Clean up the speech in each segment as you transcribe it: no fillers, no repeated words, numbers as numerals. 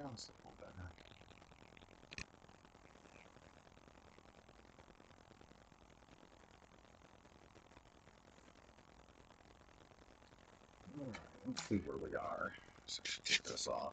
down just a little bit. Alright, let's see where we are. So I should take this off.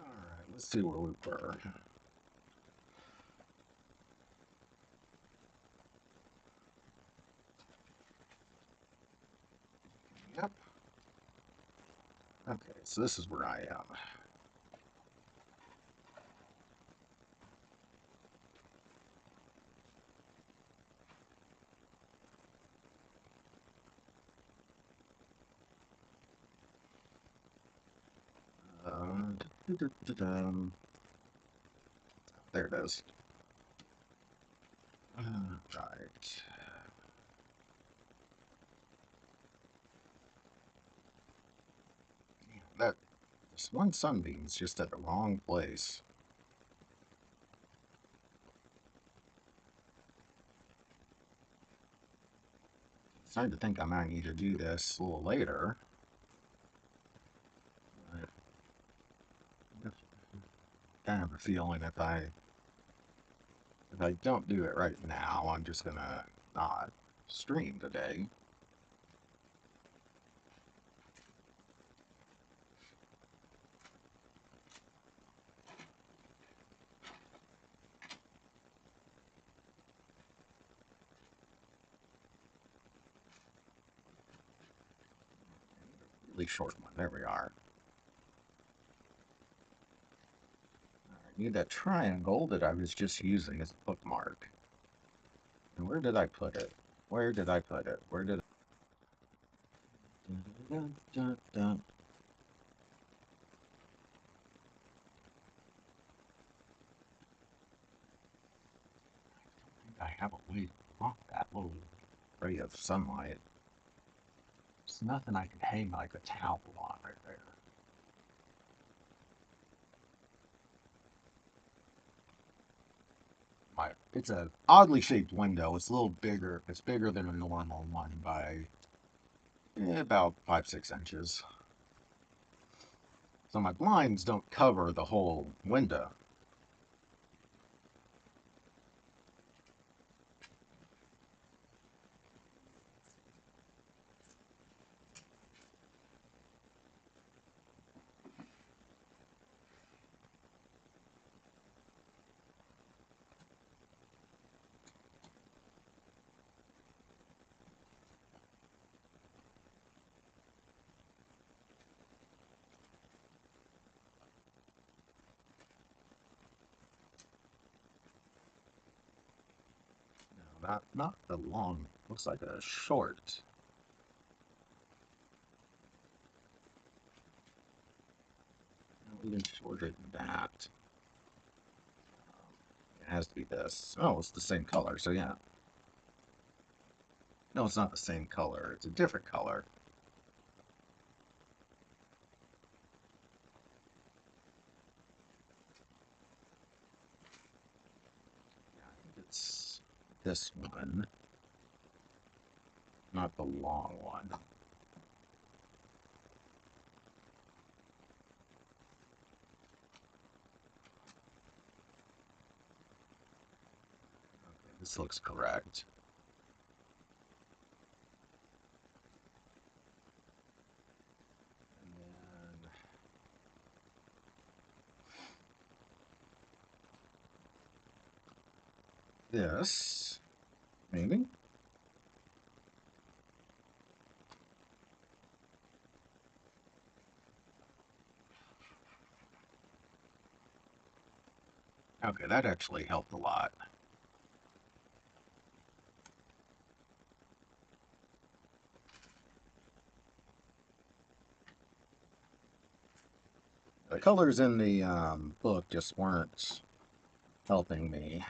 Alright, let's see where we were. Yep. Okay, so this is where I am. There it is. Right. That this one sunbeam's just at the wrong place. I'm starting to think I might need to do this a little later. I kind of a feeling if I don't do it right now, I'm just gonna not stream today. Really short one. There we are. I need that triangle that I was just using as a bookmark. And where did I put it? Where did I put it? Where did dun, dun, dun. I have a way to block that little ray of sunlight. There's nothing I can hang like a towel on right there. It's a oddly shaped window. It's a little bigger. It's bigger than a normal one by about 5-6 inches. So my blinds don't cover the whole window. No, not the long. Looks like a short. No, even shorter than that. It has to be this. Oh, it's the same color. So yeah. No, it's not the same color. It's a different color. Yeah, I think it's this one, not the long one. Okay, this looks correct. And then this, maybe. Okay, that actually helped a lot. The colors in the book just weren't helping me.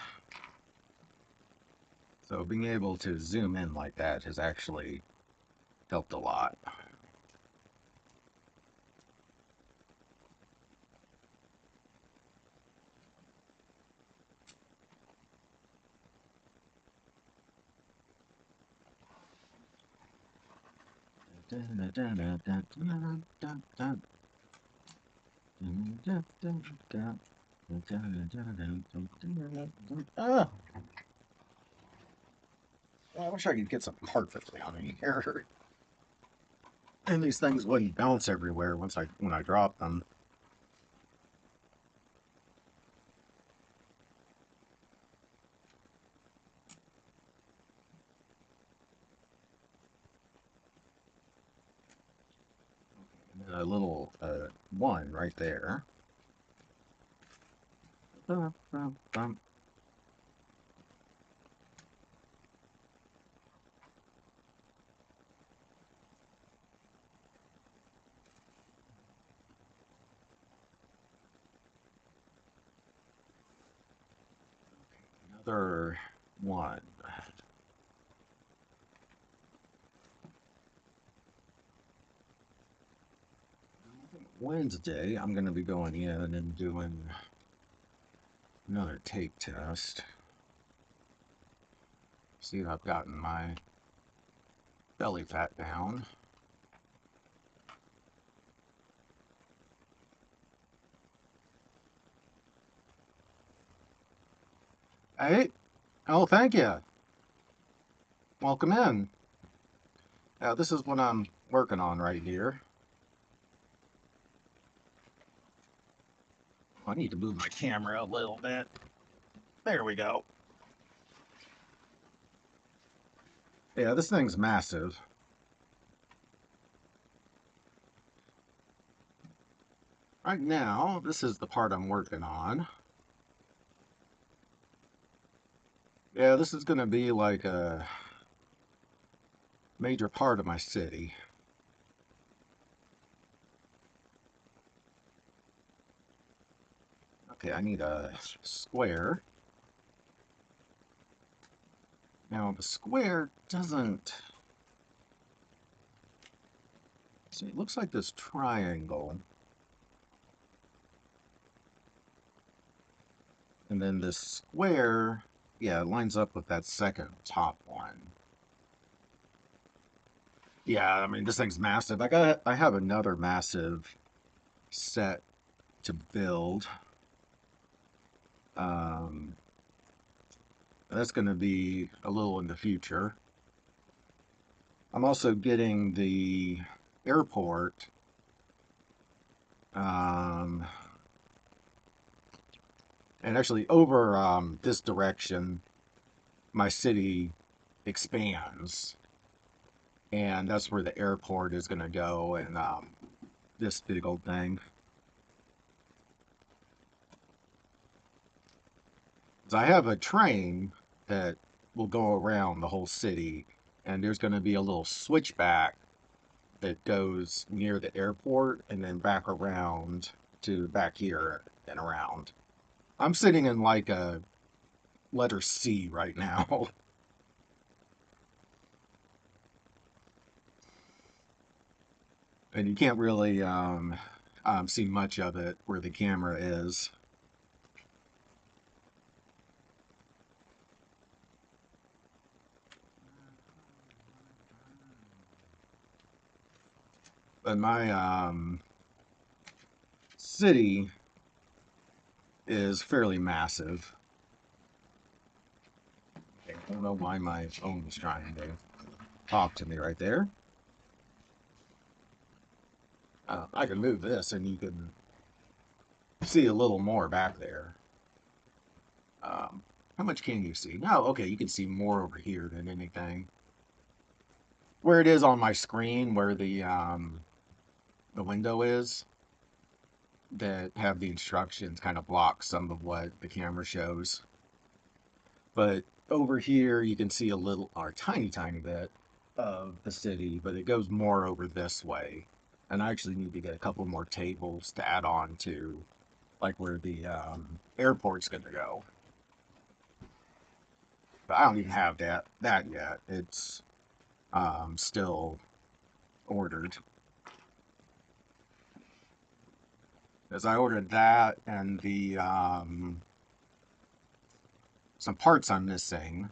So being able to zoom in like that has actually Helped a lot. Ah, I wish I could get some carpet down in here. And these things wouldn't bounce everywhere when I drop them. And a little one right there. Bum, bum, bum. Another one. Wednesday, I'm going to be going in and doing another tape test. See if I've gotten my belly fat down. Hey, oh, thank you. Welcome in. Now, this is what I'm working on right here. I need to move my camera a little bit. There we go. Yeah, this thing's massive. Right now, this is the part I'm working on. Yeah, this is going to be like a major part of my city. Okay, I need a square. Now, the square doesn't... See, it looks like this triangle. And then this square, yeah, it lines up with that second top one. Yeah, I mean, this thing's massive. I have another massive set to build. That's going to be a little in the future. I'm also getting the airport. And actually, over this direction, my city expands. And that's where the airport is going to go, and this big old thing. So I have a train that will go around the whole city, and there's going to be a little switchback that goes near the airport and then back around to back here and around. I'm sitting in like a letter C right now. And you can't really see much of it where the camera is. But my city is fairly massive. I don't know why my phone was trying to talk to me right there. I can move this and you can see a little more back there. How much can you see? No, okay, you can see more over here than anything. Where it is on my screen, where the window is, that have the instructions kind of block some of what the camera shows. But over here, you can see a little, or a tiny, tiny bit of the city, but it goes more over this way. And I actually need to get a couple more tables to add on to, like where the airport's going to go. But I don't even have that yet. It's still ordered. As I ordered that and the some parts I'm missing,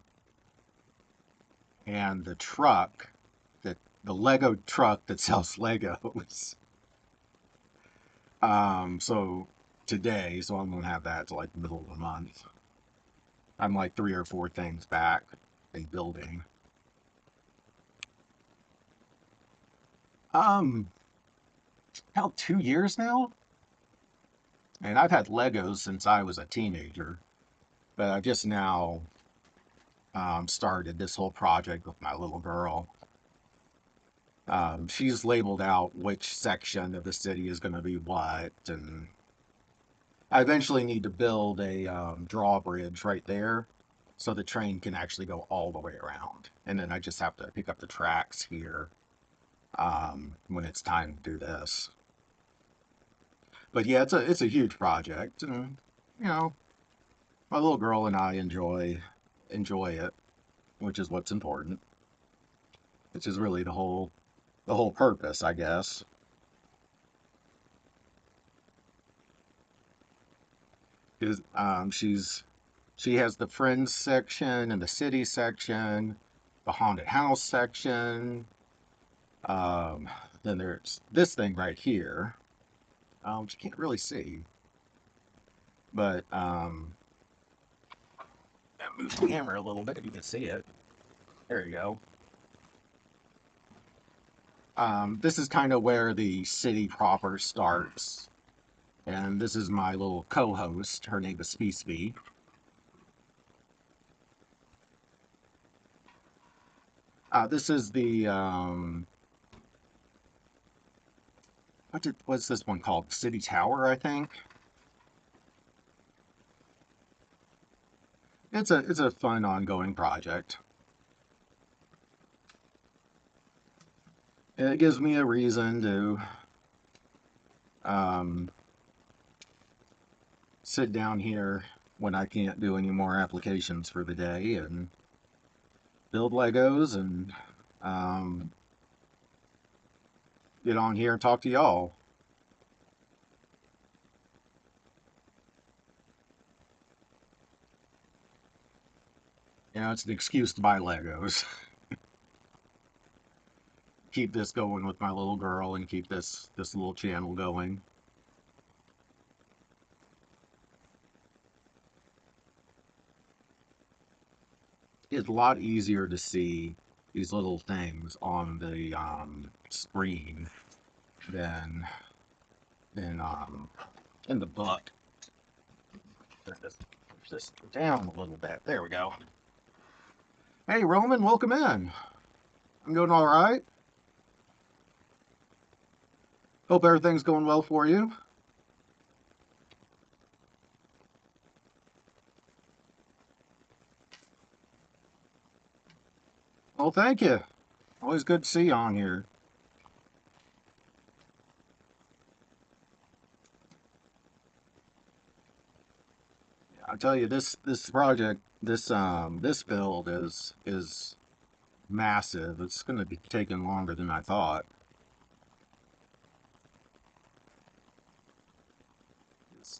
and the truck that the Lego truck that sells Legos. So today, so I'm gonna have that to like the middle of the month. I'm like 3 or 4 things back in building. Um, About 2 years now, and I've had Legos since I was a teenager, but I just now started this whole project with my little girl. She's labeled out which section of the city is going to be what, and I eventually need to build a drawbridge right there so the train can actually go all the way around. And then I just have to pick up the tracks here when it's time to do this. But yeah, it's a huge project, and you know, my little girl and I enjoy it, which is what's important. Which is really the whole purpose, I guess. Is she has the friends section and the city section, the haunted house section. Um, then there's this thing right here, which you can't really see, but move the camera a little bit if you can see it. There you go. This is kind of where the city proper starts, and this is my little co-host. Her name is Speesby. This is the what's this one called? City Tower, I think. It's a fun ongoing project. And it gives me a reason to um, sit down here when I can't do any more applications for the day and build Legos and um, get on here and talk to y'all. You know, it's an excuse to buy Legos. Keep this going with my little girl and keep this little channel going. It's a lot easier to see these little things on the screen than in the book. Push this down a little bit. There we go. Hey Roman, welcome in. I'm doing all right. Hope everything's going well for you. Well, thank you. Always good to see you on here. I tell you, this project, this build is massive. It's going to be taking longer than I thought.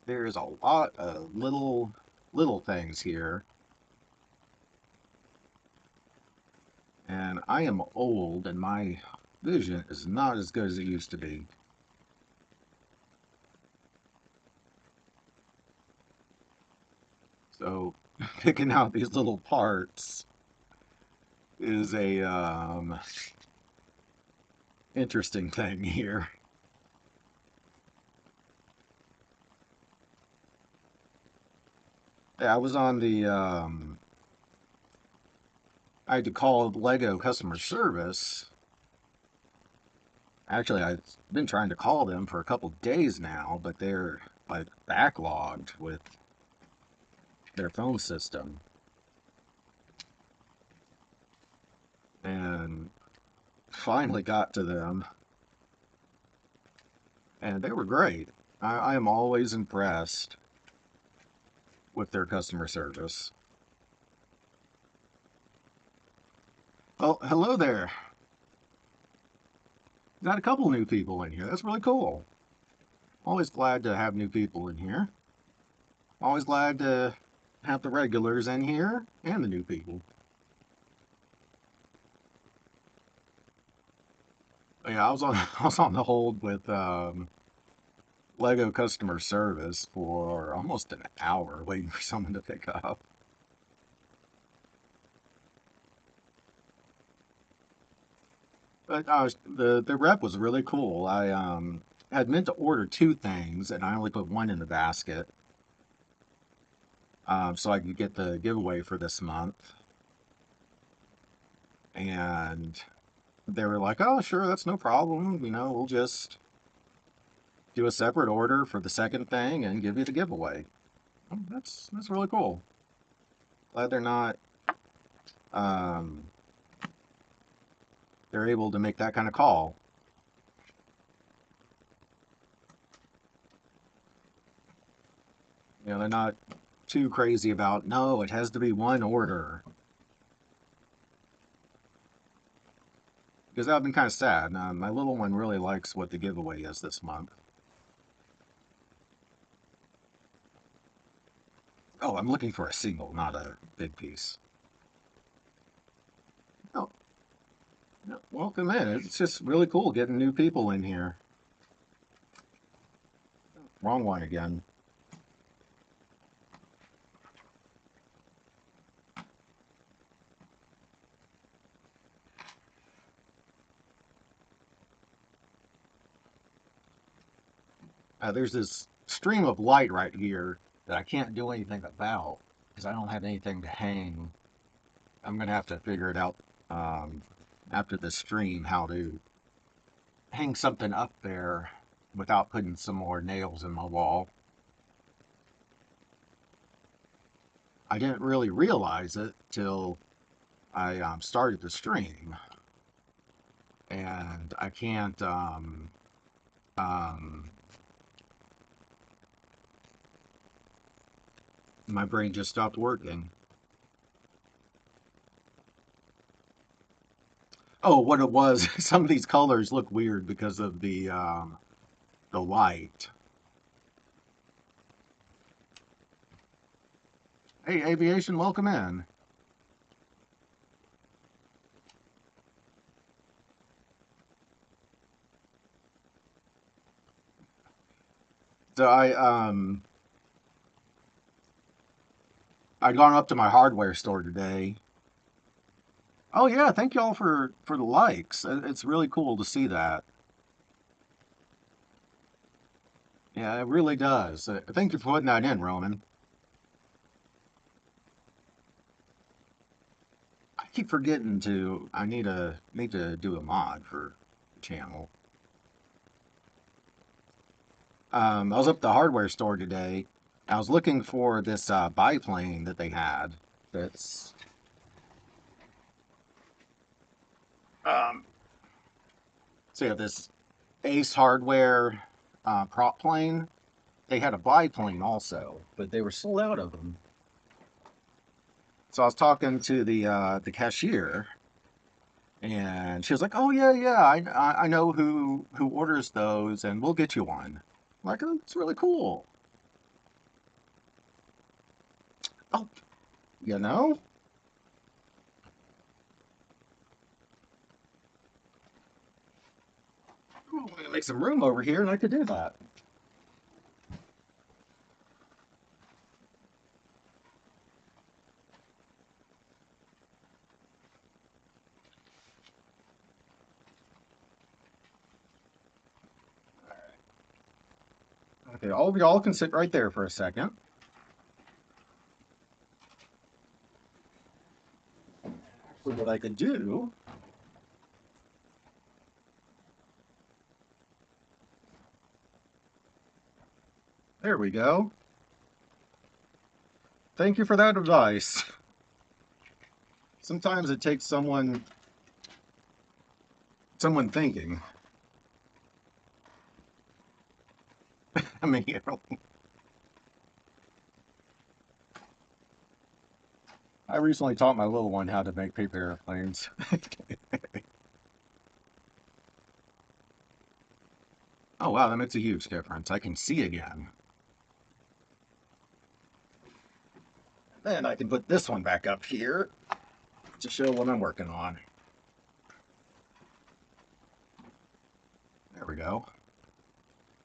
There's a lot of little things here, and I am old, and my vision is not as good as it used to be. So picking out these little parts is a interesting thing here. Yeah, I was on the I had to call Lego customer service. Actually, I've been trying to call them for a couple days now, but they're like backlogged with their phone system. And finally got to them, and they were great. I am always impressed with their customer service. Oh, hello there. Got a couple new people in here. That's really cool. Always glad to have new people in here. Always glad to have the regulars in here and the new people. Yeah, I was on I was on the hold with Lego customer service for almost an hour waiting for someone to pick up. But the rep was really cool. I had meant to order two things, and I only put one in the basket, so I could get the giveaway for this month. And they were like, "Oh, sure, that's no problem. We'll just do a separate order for the second thing and give you the giveaway." Oh, that's really cool. Glad um, they're able to make that kind of call. They're not too crazy about, no, it has to be one order. Because that would be kind of sad. My little one really likes what the giveaway is this month. Oh, I'm looking for a single, not a big piece. Oh, yeah, welcome in. It's just really cool getting new people in here. Wrong one again. There's this stream of light right here that I can't do anything about because I don't have anything to hang. I'm going to have to figure it out um, after the stream how to hang something up there without putting some more nails in my wall. I didn't really realize it till I started the stream, and I can't. Um, my brain just stopped working. Oh, what it was, some of these colors look weird because of the light. Hey, Aviation, welcome in. So I'd gone up to my hardware store today. Oh yeah, thank y'all for the likes. It's really cool to see that. Yeah, it really does. Thank you for putting that in, Roman. I keep forgetting to. I need to do a mod for the channel. I was up at the hardware store today. I was looking for this biplane that they had. That's um, so yeah, this Ace Hardware prop plane. They had a biplane also, but they were sold out of them. So I was talking to the cashier, and she was like, "Oh yeah, yeah, I know who orders those, and we'll get you one." I'm like, oh, it's really cool. Oh, you know, I'm gonna make some room over here, and I could do that. Okay, all of y'all can sit right there for a second. So what I could do, there we go. Thank you for that advice. Sometimes it takes someone thinking. I mean, I recently taught my little one how to make paper airplanes. wow, that makes a huge difference. I can see again. And I can put this one back up here to show what I'm working on. There we go.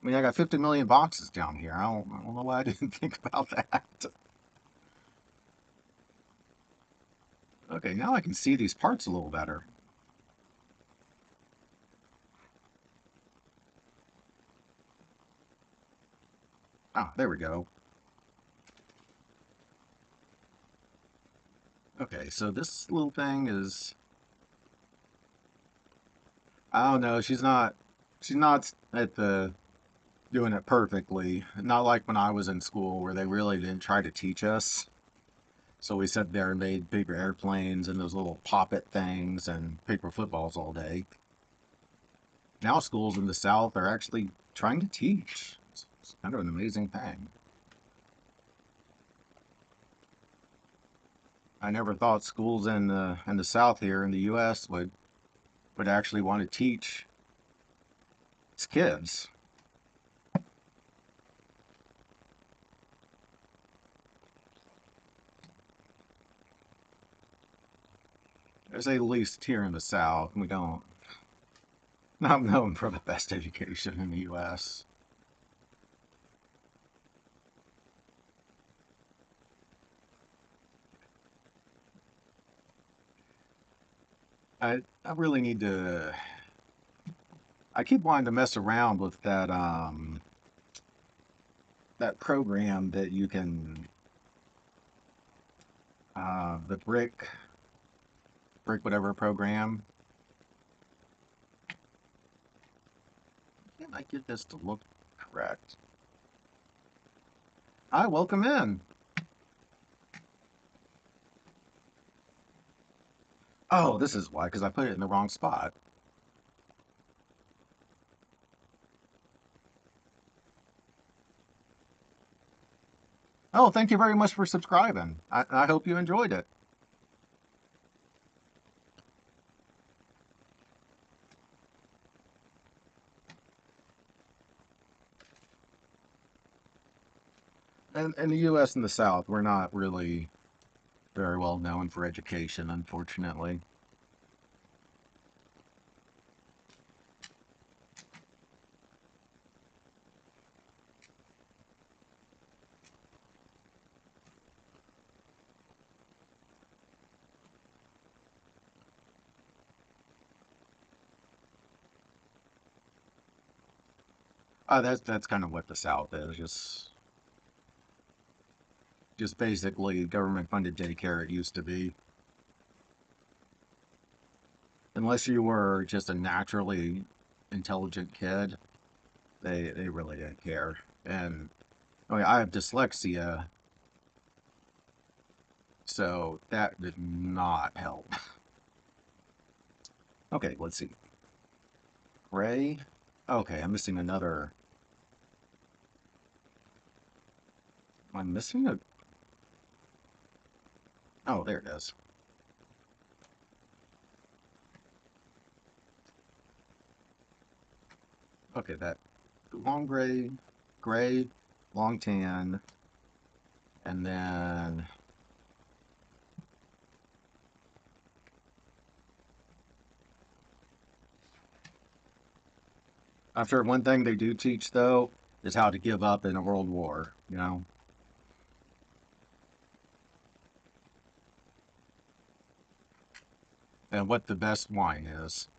I mean, I got 50 million boxes down here. I don't know why I didn't think about that. Okay, now I can see these parts a little better. Ah, there we go. Okay, so this little thing is, I don't know, she's not at the doing it perfectly. Not like when I was in school where they really didn't try to teach us. So we sat there and made paper airplanes and those little pop-it things and paper footballs all day. Now schools in the South are actually trying to teach. It's kind of an amazing thing. I never thought schools in the South here in the U.S. would actually want to teach its kids. There's at least here in the South, we don't not known for the best education in the U.S. I really need to. I keep wanting to mess around with that program that you can the brick whatever program. Can I get this to look correct? Hi, welcome in. Oh, this is why, because I put it in the wrong spot. Oh, thank you very much for subscribing. I hope you enjoyed it. And in the U.S. and the South, we're not really very well known for education, unfortunately. That's kind of what the South is. Just basically government funded daycare it used to be. Unless you were just a naturally intelligent kid, they really didn't care. And I mean, I have dyslexia, so that did not help. Okay, let's see. Gray. Okay, I'm missing another. I'm missing a. Oh, there it is. Okay, that long gray, long tan, and then I'm sure one thing they do teach though is how to give up in a world war, you know, and what the best wine is.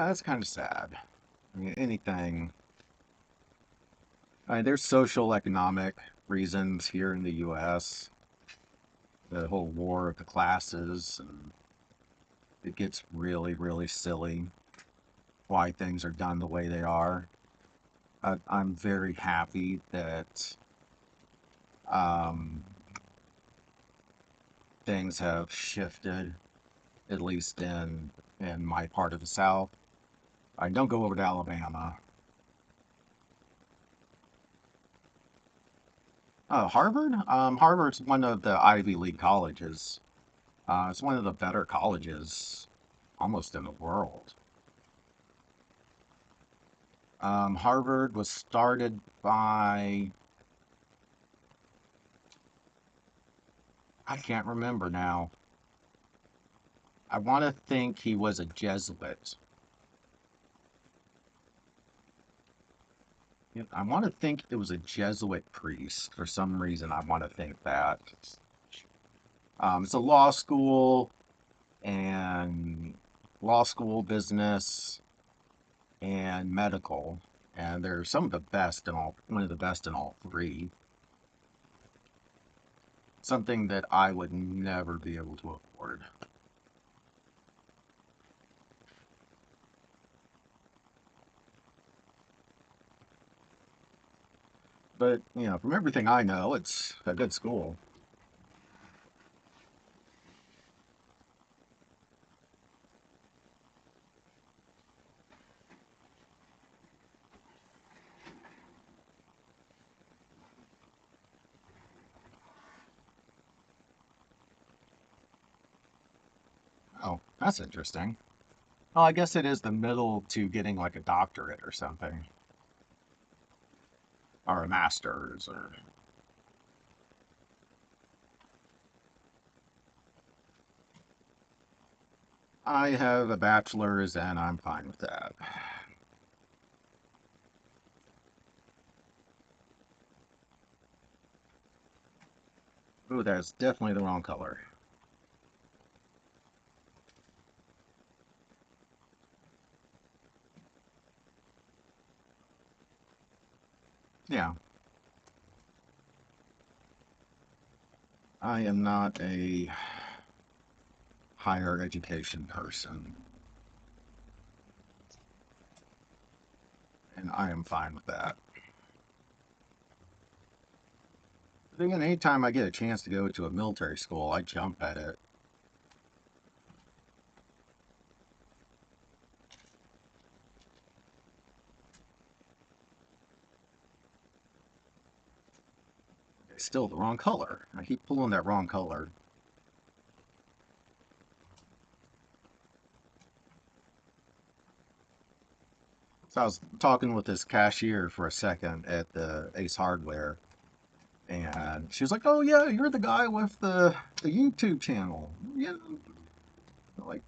That's kind of sad. I mean, anything. I mean, there's social economic reasons here in the U.S. The whole war of the classes, and it gets really, really silly why things are done the way they are. I'm very happy that um, things have shifted, at least in my part of the South. I don't go over to Alabama. Harvard? Harvard's one of the Ivy League colleges. It's one of the better colleges almost in the world. Harvard was started by, I can't remember now. I want to think he was a Jesuit. I want to think it was a Jesuit priest. For some reason, I want to think that. It's a law school, and law school, business, and medical. And they're some of the best in all, one of the best in all three. Something that I would never be able to afford. But, from everything I know, it's a good school. Oh, that's interesting. Well, I guess it is the middle to getting like a doctorate or something, or a master's, or I have a bachelor's and I'm fine with that. Ooh, that's definitely the wrong color. Yeah, I am not a higher education person, and I am fine with that. But again, anytime I get a chance to go to a military school, I jump at it. It's still the wrong color. I keep pulling that wrong color. So I was talking with this cashier for a second at the Ace Hardware, and she was like, "Oh yeah, you're the guy with the YouTube channel." Yeah, like,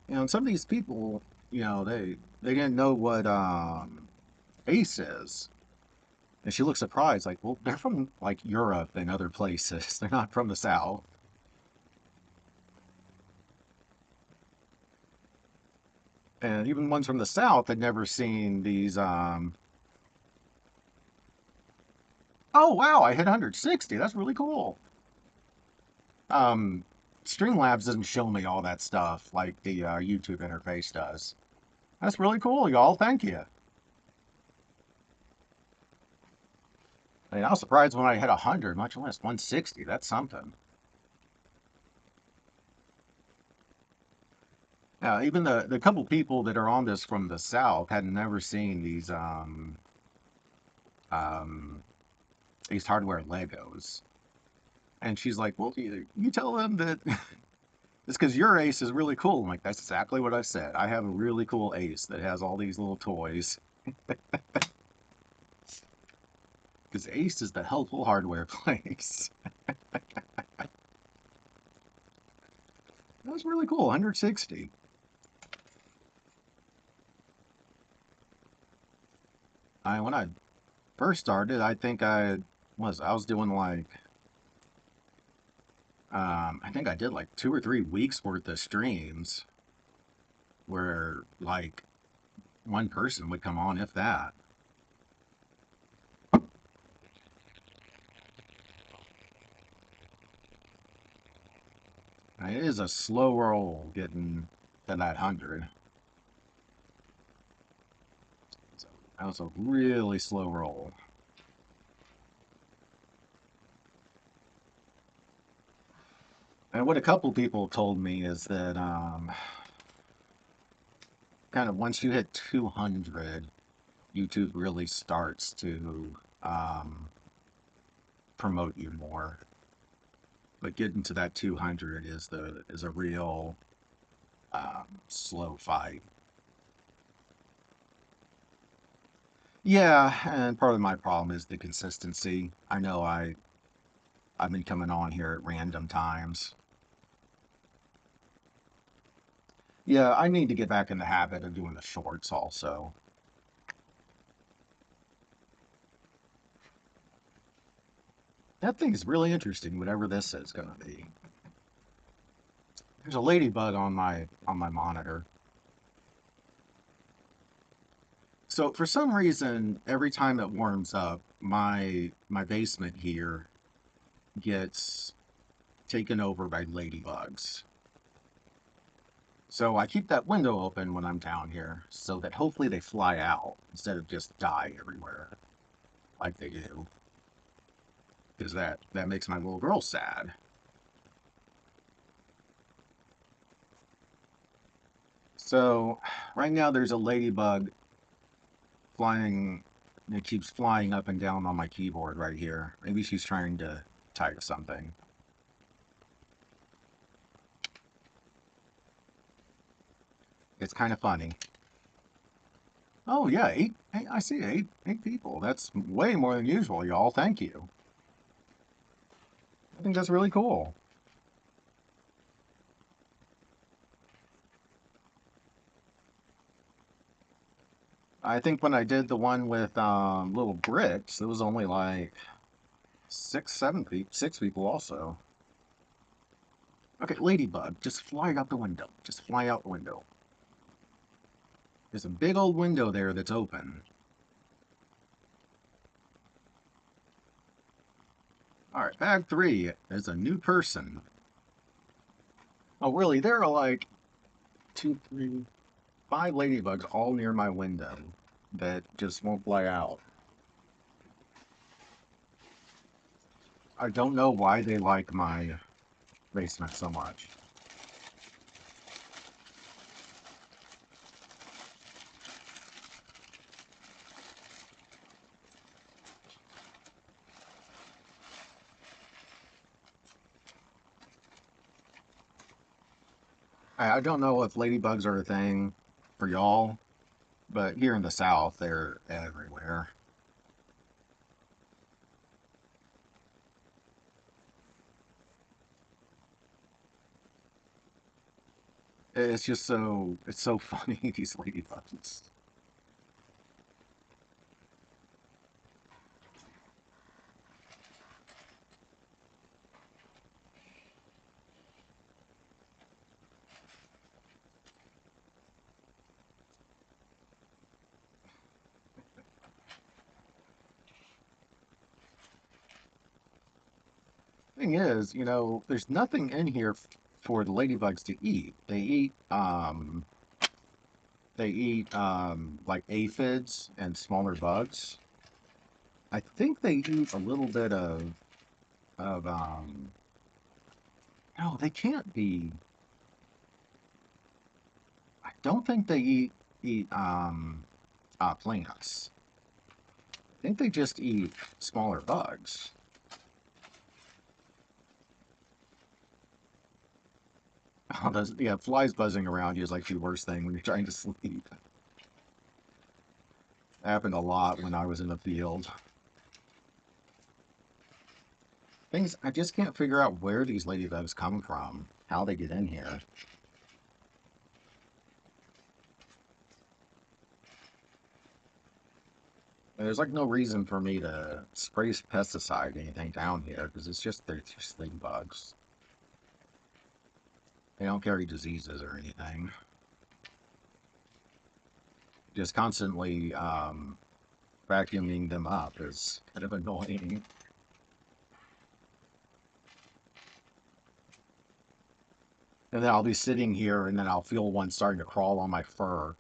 and some of these people, they didn't know what Ace is, and she looked surprised, like, "Well, they're from like Europe and other places. They're not from the South." And even ones from the South had never seen these. Oh wow, I hit 160. That's really cool. Um, Streamlabs doesn't show me all that stuff like the YouTube interface does. That's really cool, y'all. Thank you. I mean, I was surprised when I hit 100, much less 160. That's something. Even the couple people that are on this from the South had never seen um, these hardware Legos. And she's like, "Well, you tell them that it's because your Ace is really cool." I'm like, "That's exactly what I said. I have a really cool Ace that has all these little toys." Because Ace is the helpful hardware place. That's really cool. 160. When I first started, I think I was doing like I think I did like 2 or 3 weeks worth of streams where like one person would come on, if that. It is a slow roll getting to that 100. So that was a really slow roll. And what a couple people told me is that kind of once you hit 200, YouTube really starts to um, promote you more. But getting to that 200 is a real slow fight. Yeah, and part of my problem is the consistency. I know I've been coming on here at random times. Yeah, I need to get back in the habit of doing the shorts also. That thing is really interesting, whatever this is going to be. There's a ladybug on my monitor. So for some reason, every time it warms up, my basement here gets taken over by ladybugs. So I keep that window open when I'm down here so that hopefully they fly out instead of just die everywhere like they do. Because that makes my little girl sad. So right now there's a ladybug flying. It keeps flying up and down on my keyboard right here. Maybe she's trying to type something. It's kind of funny. Oh yeah, eight. I see eight people. That's way more than usual, y'all. Thank you. I think that's really cool. I think when I did the one with little bricks, it was only like six people also. Okay, ladybug, just fly out the window. Just fly out the window. There's a big old window there that's open. All right, bag 3 is a new person. Oh, really? There are like two, three, 5 ladybugs all near my window that just won't fly out. I don't know why they like my basement so much. I don't know if ladybugs are a thing for y'all, but here in the South, they're everywhere. It's so funny, these ladybugs. Thing is, there's nothing in here for the ladybugs to eat. They eat like aphids and smaller bugs. I think they eat a little bit of no, they can't be. I don't think they eat plants. I think they just eat smaller bugs. Oh, yeah, flies buzzing around you is like the worst thing when you're trying to sleep. Happened a lot when I was in the field. Things I just can't figure out where these ladybugs come from, how they get in here. There's like no reason for me to spray pesticide anything down here because they're just ladybugs. They don't carry diseases or anything. Just constantly vacuuming them up is kind of annoying. And then I'll be sitting here and then I'll feel one starting to crawl on my fur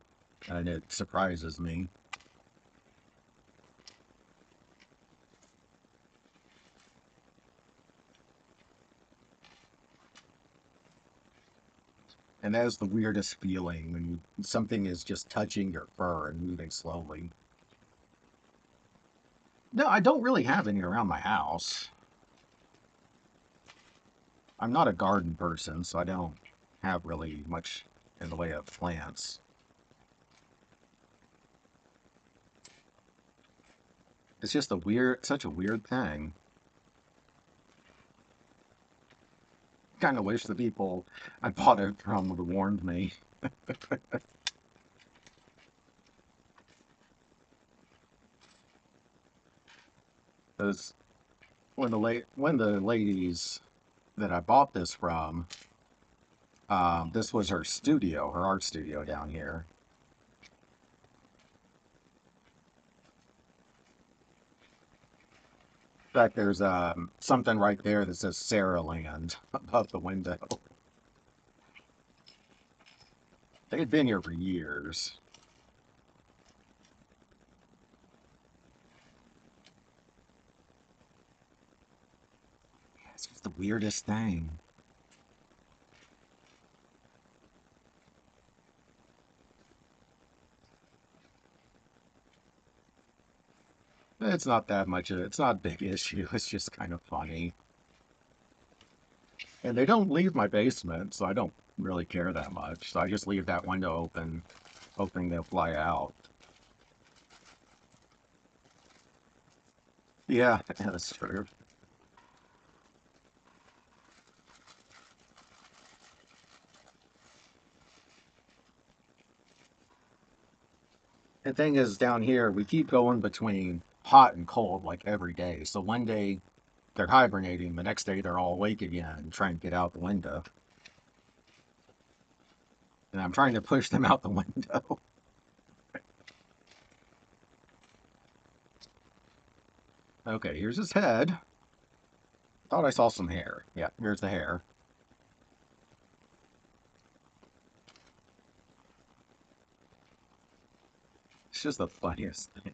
and it surprises me. And that is the weirdest feeling when something is just touching your fur and moving slowly. No, I don't really have any around my house. I'm not a garden person, so I don't have really much in the way of plants. It's just such a weird thing. Kind of wish the people I bought it from would have warned me. Because when the ladies that I bought this from, this was her studio, her art studio down here. In fact, there's something right there that says Sarah Land above the window. They had been here for years. It's just the weirdest thing. It's not that much of it's not a big issue. It's just kind of funny. And they don't leave my basement, so I don't really care that much. So I just leave that window open, hoping they'll fly out. Yeah, that's true. The thing is, down here, we keep going between hot and cold like every day. So one day they're hibernating, the next day they're all awake again and trying to get out the window. And I'm trying to push them out the window. Okay, here's his head. Thought I saw some hair. Yeah, here's the hair. It's just the funniest thing.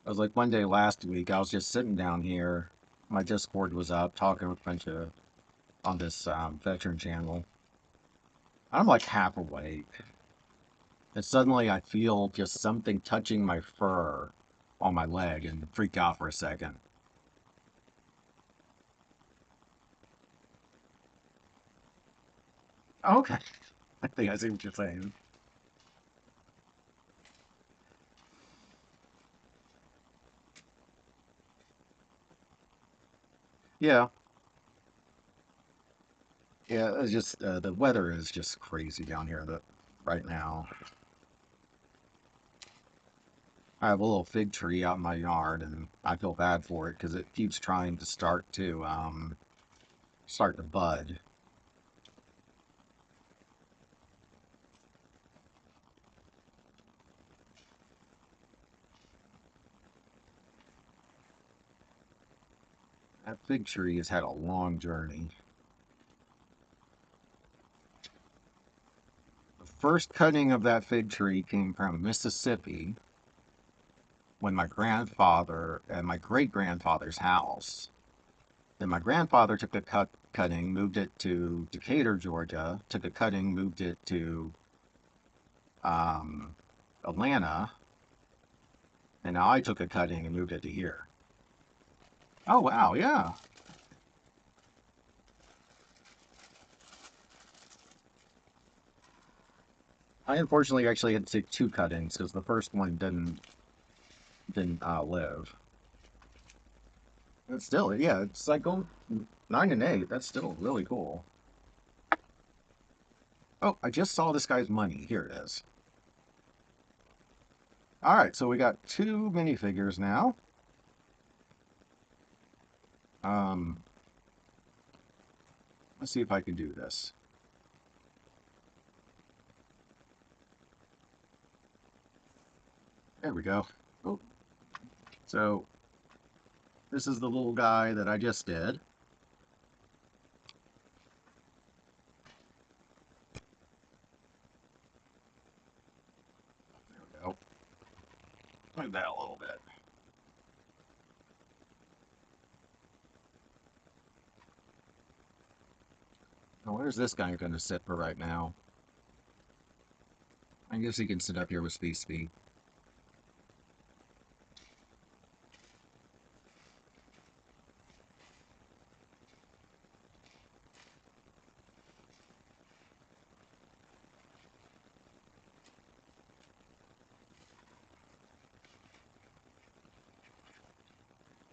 I was like one day last week, I was just sitting down here. My Discord was up talking with a bunch of on this veteran channel. I'm like half awake. And suddenly I feel just something touching my fur on my leg and freak out for a second. Okay. I think I see what you're saying. Yeah. Yeah, it's just the weather is just crazy down here right now. I have a little fig tree out in my yard and I feel bad for it because it keeps trying to start to bud. That fig tree has had a long journey. The first cutting of that fig tree came from Mississippi when my grandfather and my great grandfather's house. Then my grandfather took the cutting, moved it to Decatur, Georgia, took a cutting, moved it to um, Atlanta, and now I took a cutting and moved it to here. Oh, wow, yeah. I unfortunately actually had to take two cuttings because the first one didn't live. It's still, yeah, it's like going 9 and 8. That's still really cool. Oh, I just saw this guy's money. Here it is. All right, so we got two minifigures now. Um, let's see if I can do this. There we go. Oh, so this is the little guy that I just did. There we go. Like that a little bit. Now, where's this guy going to sit for right now? I guess he can sit up here with Speed.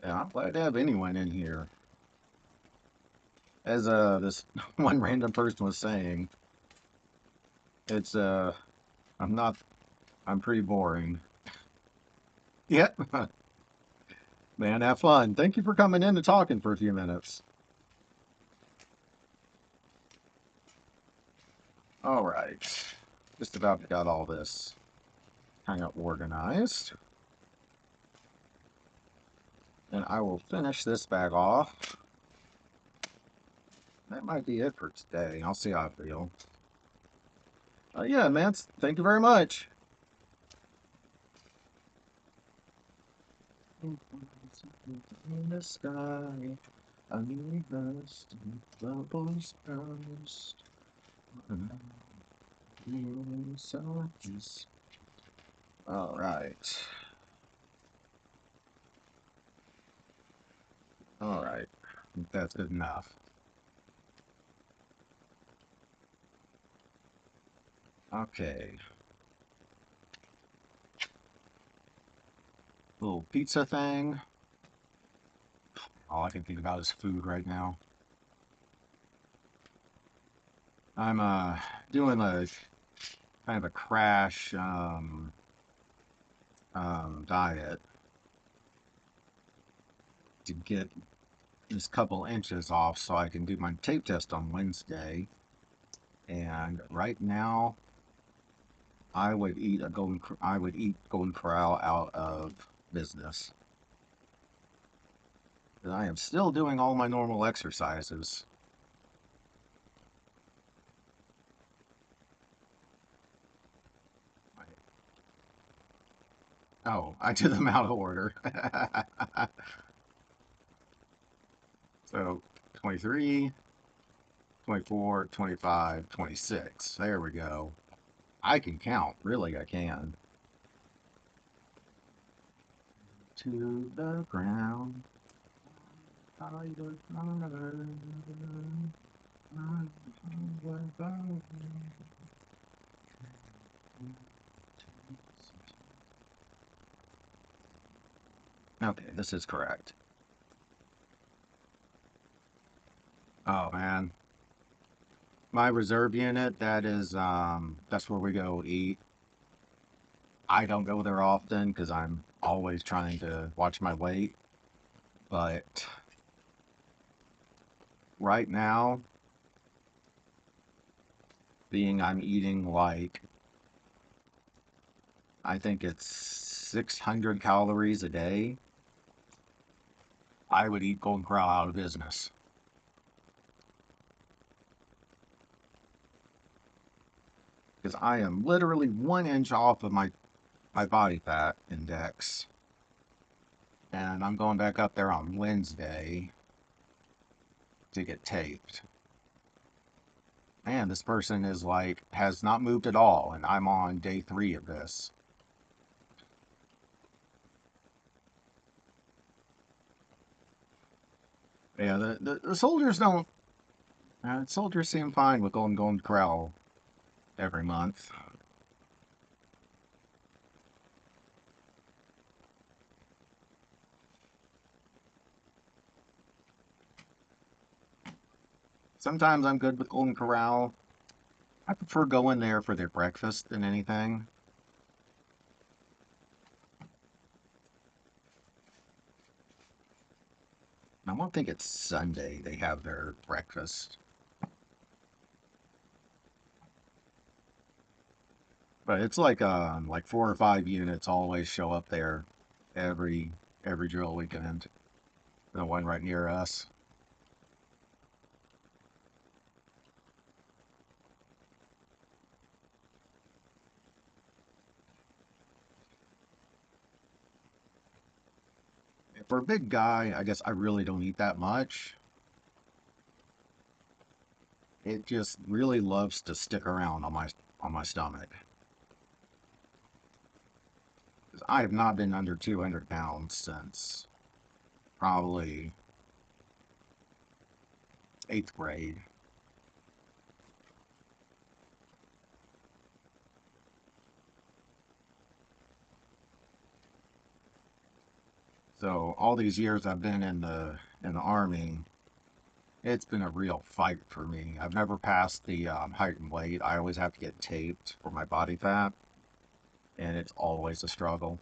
Yeah, I'm glad to have anyone in here. As this one random person was saying, it's I'm not I'm pretty boring. Yep. Man, have fun. Thank you for coming in and talking for a few minutes. All right. Just about got all this kind of organized. And I will finish this bag off. That might be it for today. I'll see how I feel. Yeah, man. Thank you very much. In the sky, I need rest. Bubbles burst. All right. All right. I think that's good enough. Okay. Little pizza thing. All I can think about is food right now. I'm doing a kind of a crash diet to get this couple inches off so I can do my tape test on Wednesday. And right now, I would eat Golden Corral out of business. And I am still doing all my normal exercises. Oh, I did them out of order. So 23, 24, 25, 26. There we go. I can count. Really, I can. To the ground. Okay, this is correct. Oh man. My reserve unit, that's where we go eat. I don't go there often because I'm always trying to watch my weight. But right now, being I'm eating like, I think it's 600 calories a day, I would eat Golden Corral out of business. Because I am literally 1 inch off of my body fat index. And I'm going back up there on Wednesday to get taped. Man, this person is like, has not moved at all, and I'm on day 3 of this. Yeah, the soldiers don't, soldiers seem fine with Golden Corral every month. Sometimes I'm good with Golden Corral. I prefer going there for their breakfast than anything. I don't think it's Sunday they have their breakfast. But it's like 4 or 5 units always show up there every every drill weekend. The one right near us. For a big guy, I guess I really don't eat that much. It just really loves to stick around on my stomach. I have not been under 200 pounds since probably eighth grade. So all these years I've been in the army, it's been a real fight for me. I've never passed the height and weight. I always have to get taped for my body fat, and it's always a struggle.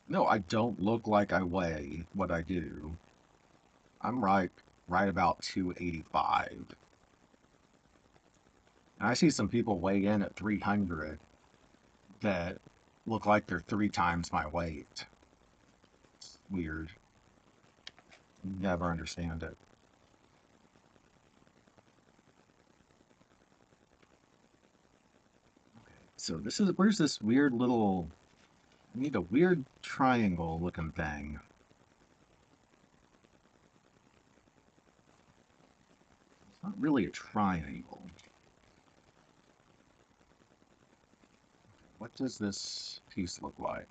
No, I don't look like I weigh what I do. I'm right about 285. And I see some people weigh in at 300 that look like they're three times my weight. It's weird. Never understand it. So this is where's this weird little I need a weird triangle looking thing. It's not really a triangle. What does this piece look like?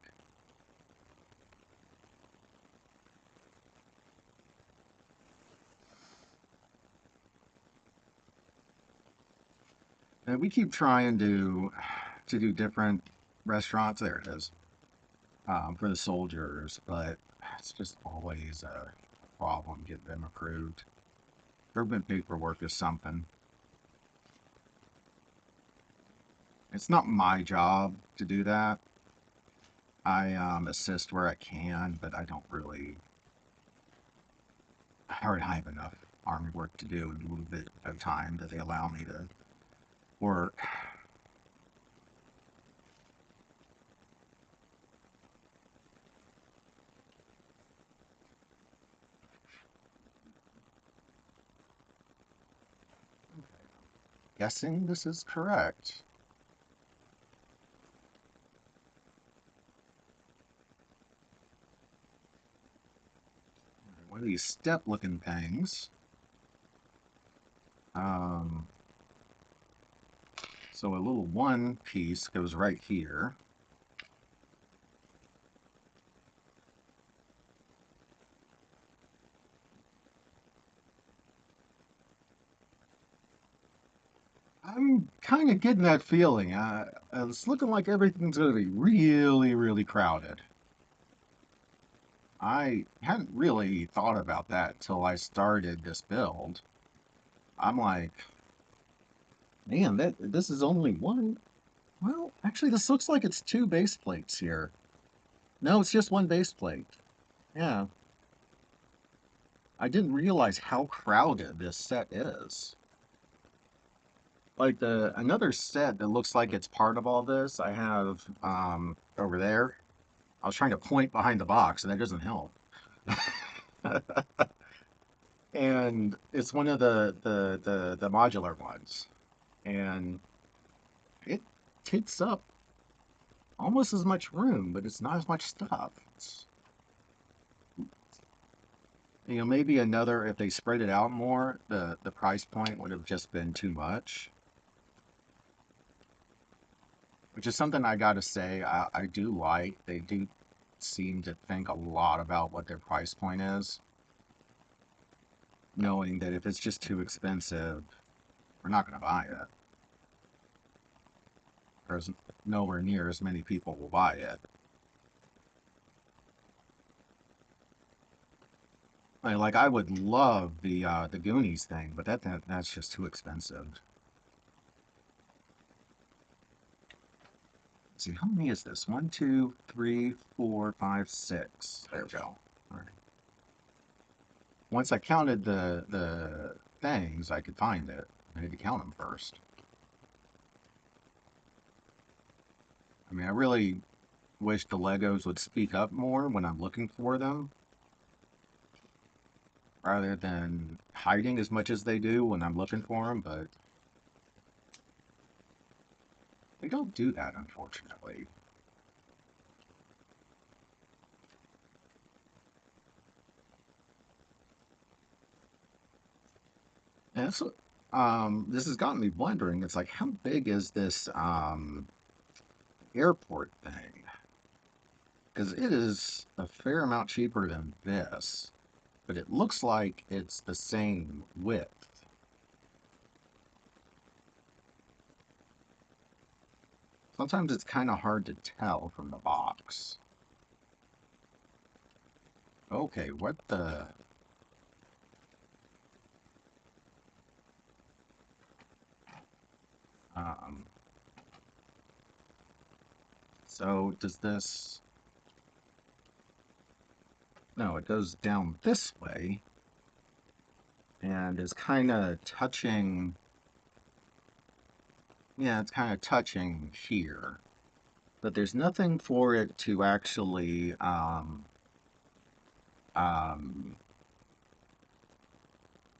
And we keep trying to do different restaurants. There it is, for the soldiers, but it's just always a problem getting them approved. Government paperwork is something. It's not my job to do that. I assist where I can, but I don't really. I already have enough army work to do in a little bit of time that they allow me to work. Guessing this is correct. One of these step-looking things. Um, so a little one piece goes right here. I'm kind of getting that feeling. It's looking like everything's going to be really, really crowded. I hadn't really thought about that till I started this build. I'm like, man, that this is only one. Well, actually, this looks like it's two base plates here. No, it's just one base plate. Yeah, I didn't realize how crowded this set is. Like the another set that looks like it's part of all this, I have over there. I was trying to point behind the box, and that doesn't help. And it's one of the modular ones, and it takes up almost as much room, but it's not as much stuff. It's, maybe another if they spread it out more, the price point would have just been too much. Which is something I gotta say I do like. They do seem to think a lot about what their price point is, knowing that if it's just too expensive, we're not gonna buy it. There's nowhere near as many people will buy it. Like I would love the Goonies thing, but that's just too expensive. Let's see, how many is this? One, two, three, four, five, six. There we go. All right. Once I counted the things, I could find it. I need to count them first. I mean, I really wish the Legos would speak up more when I'm looking for them, rather than hiding as much as they do when I'm looking for them, but they don't do that, unfortunately. And this has gotten me wondering. It's like, how big is this airport thing? Because it is a fair amount cheaper than this, but it looks like it's the same width. Sometimes it's kind of hard to tell from the box. Okay, what the? Um, so does this? No, it goes down this way and is kind of touching. Yeah, it's kind of touching here, but there's nothing for it to actually um,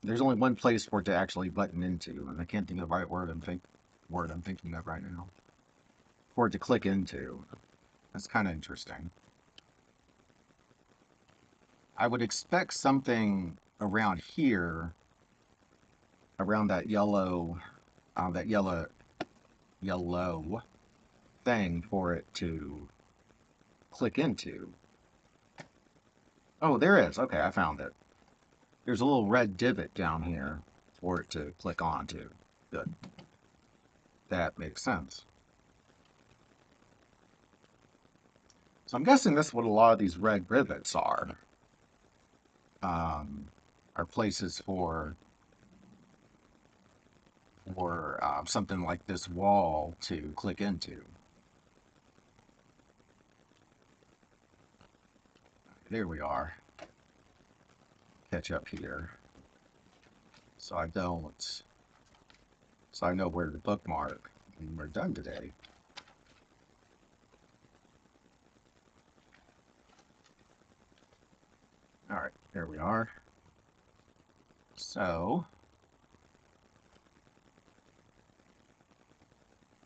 there's only one place for it to actually button into, and I can't think of the right word I'm thinking of right now. For it to click into. That's kind of interesting. I would expect something around here, around that yellow thing for it to click into. Oh, there is. Okay, I found it. There's a little red divot down here for it to click onto. Good. That makes sense. So I'm guessing this is what a lot of these red rivets um, are places for something like this wall to click into. There we are. Catch up here. So I don't, so I know where to bookmark when we're done today. All right, there we are. So,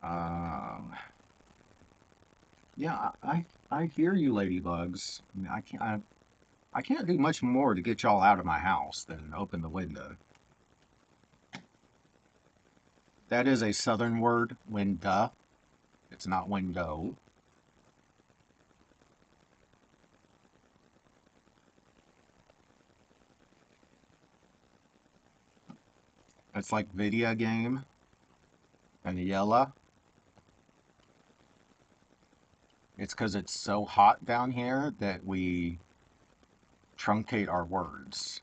um, yeah, I hear you, ladybugs. I mean, I can't do much more to get y'all out of my house than open the window. That is a southern word, window. It's not window. It's like video game and yellow. It's because it's so hot down here that we truncate our words.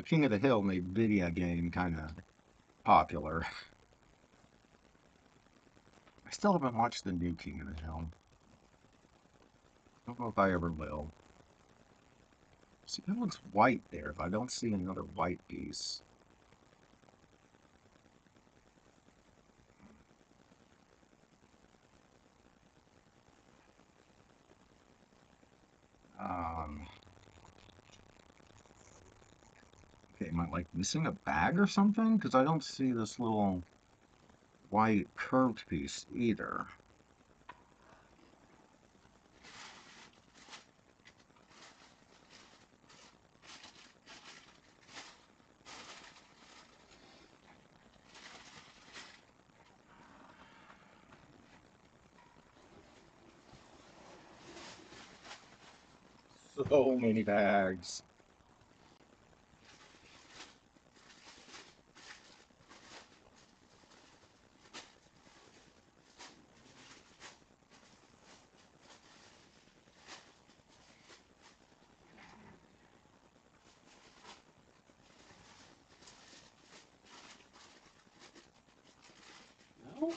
King of the Hill made video game kind of popular. I still haven't watched the new King of the Hill. Don't know if I ever will. See, that one's white there. If I don't see another white piece. Um, okay, am I like missing a bag or something? Because I don't see this little white curved piece either. So many bags. No?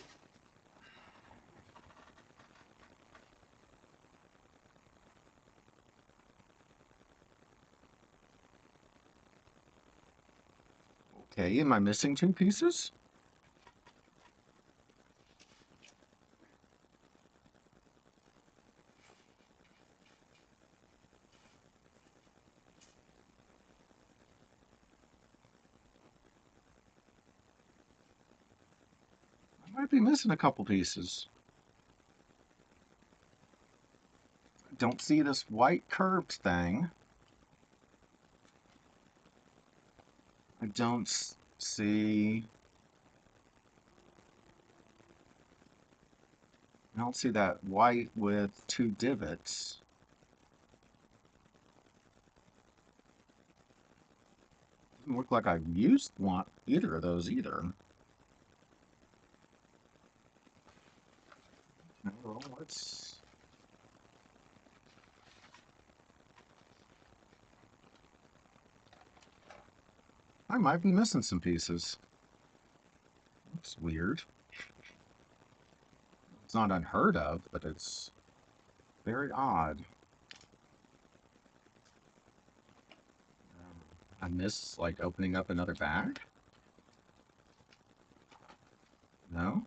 Okay, am I missing two pieces? Might be missing a couple pieces. Don't see this white curved thing. I don't see. I don't see that white with two divots. Doesn't look like I've used one either of those either. Well, let's. I might be missing some pieces. Looks weird. It's not unheard of, but it's very odd. I miss like opening up another bag? No?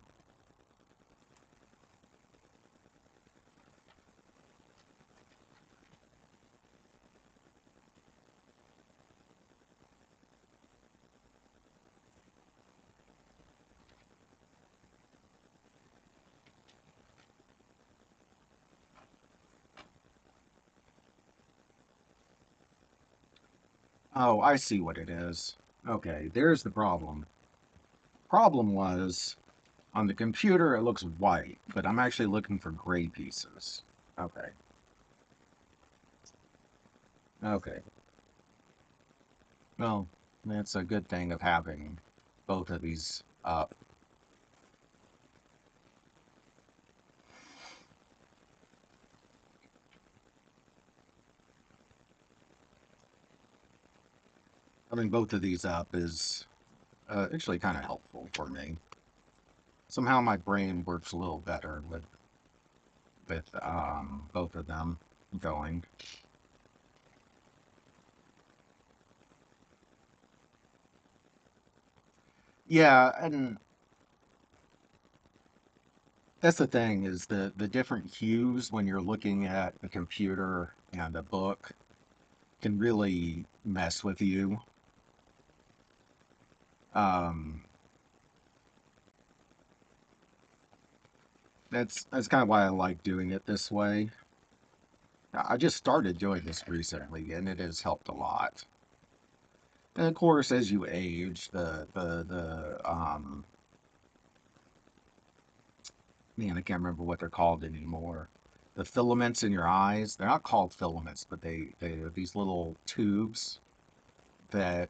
Oh, I see what it is. Okay, there's the problem. Problem was, on the computer it looks white, but I'm actually looking for gray pieces. Okay. Okay. Well, that's a good thing of having both of these up. Having both of these up is actually kind of helpful for me. Somehow my brain works a little better with both of them going. Yeah, and that's the thing is the different hues when you're looking at a computer and a book can really mess with you. Um, that's kind of why I like doing it this way. I just started doing this recently, and it has helped a lot. And of course, as you age, the man, I can't remember what they're called anymore. The filaments in your eyes, they're not called filaments, but they are these little tubes that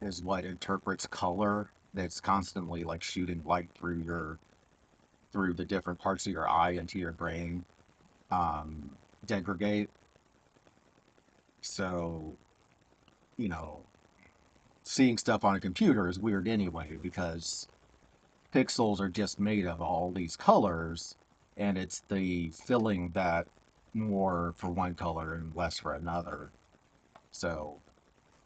is what interprets color. That's constantly like shooting light through the different parts of your eye into your brain. Um, degrade. So, you know, seeing stuff on a computer is weird anyway because pixels are just made of all these colors, and it's the filling that more for one color and less for another. So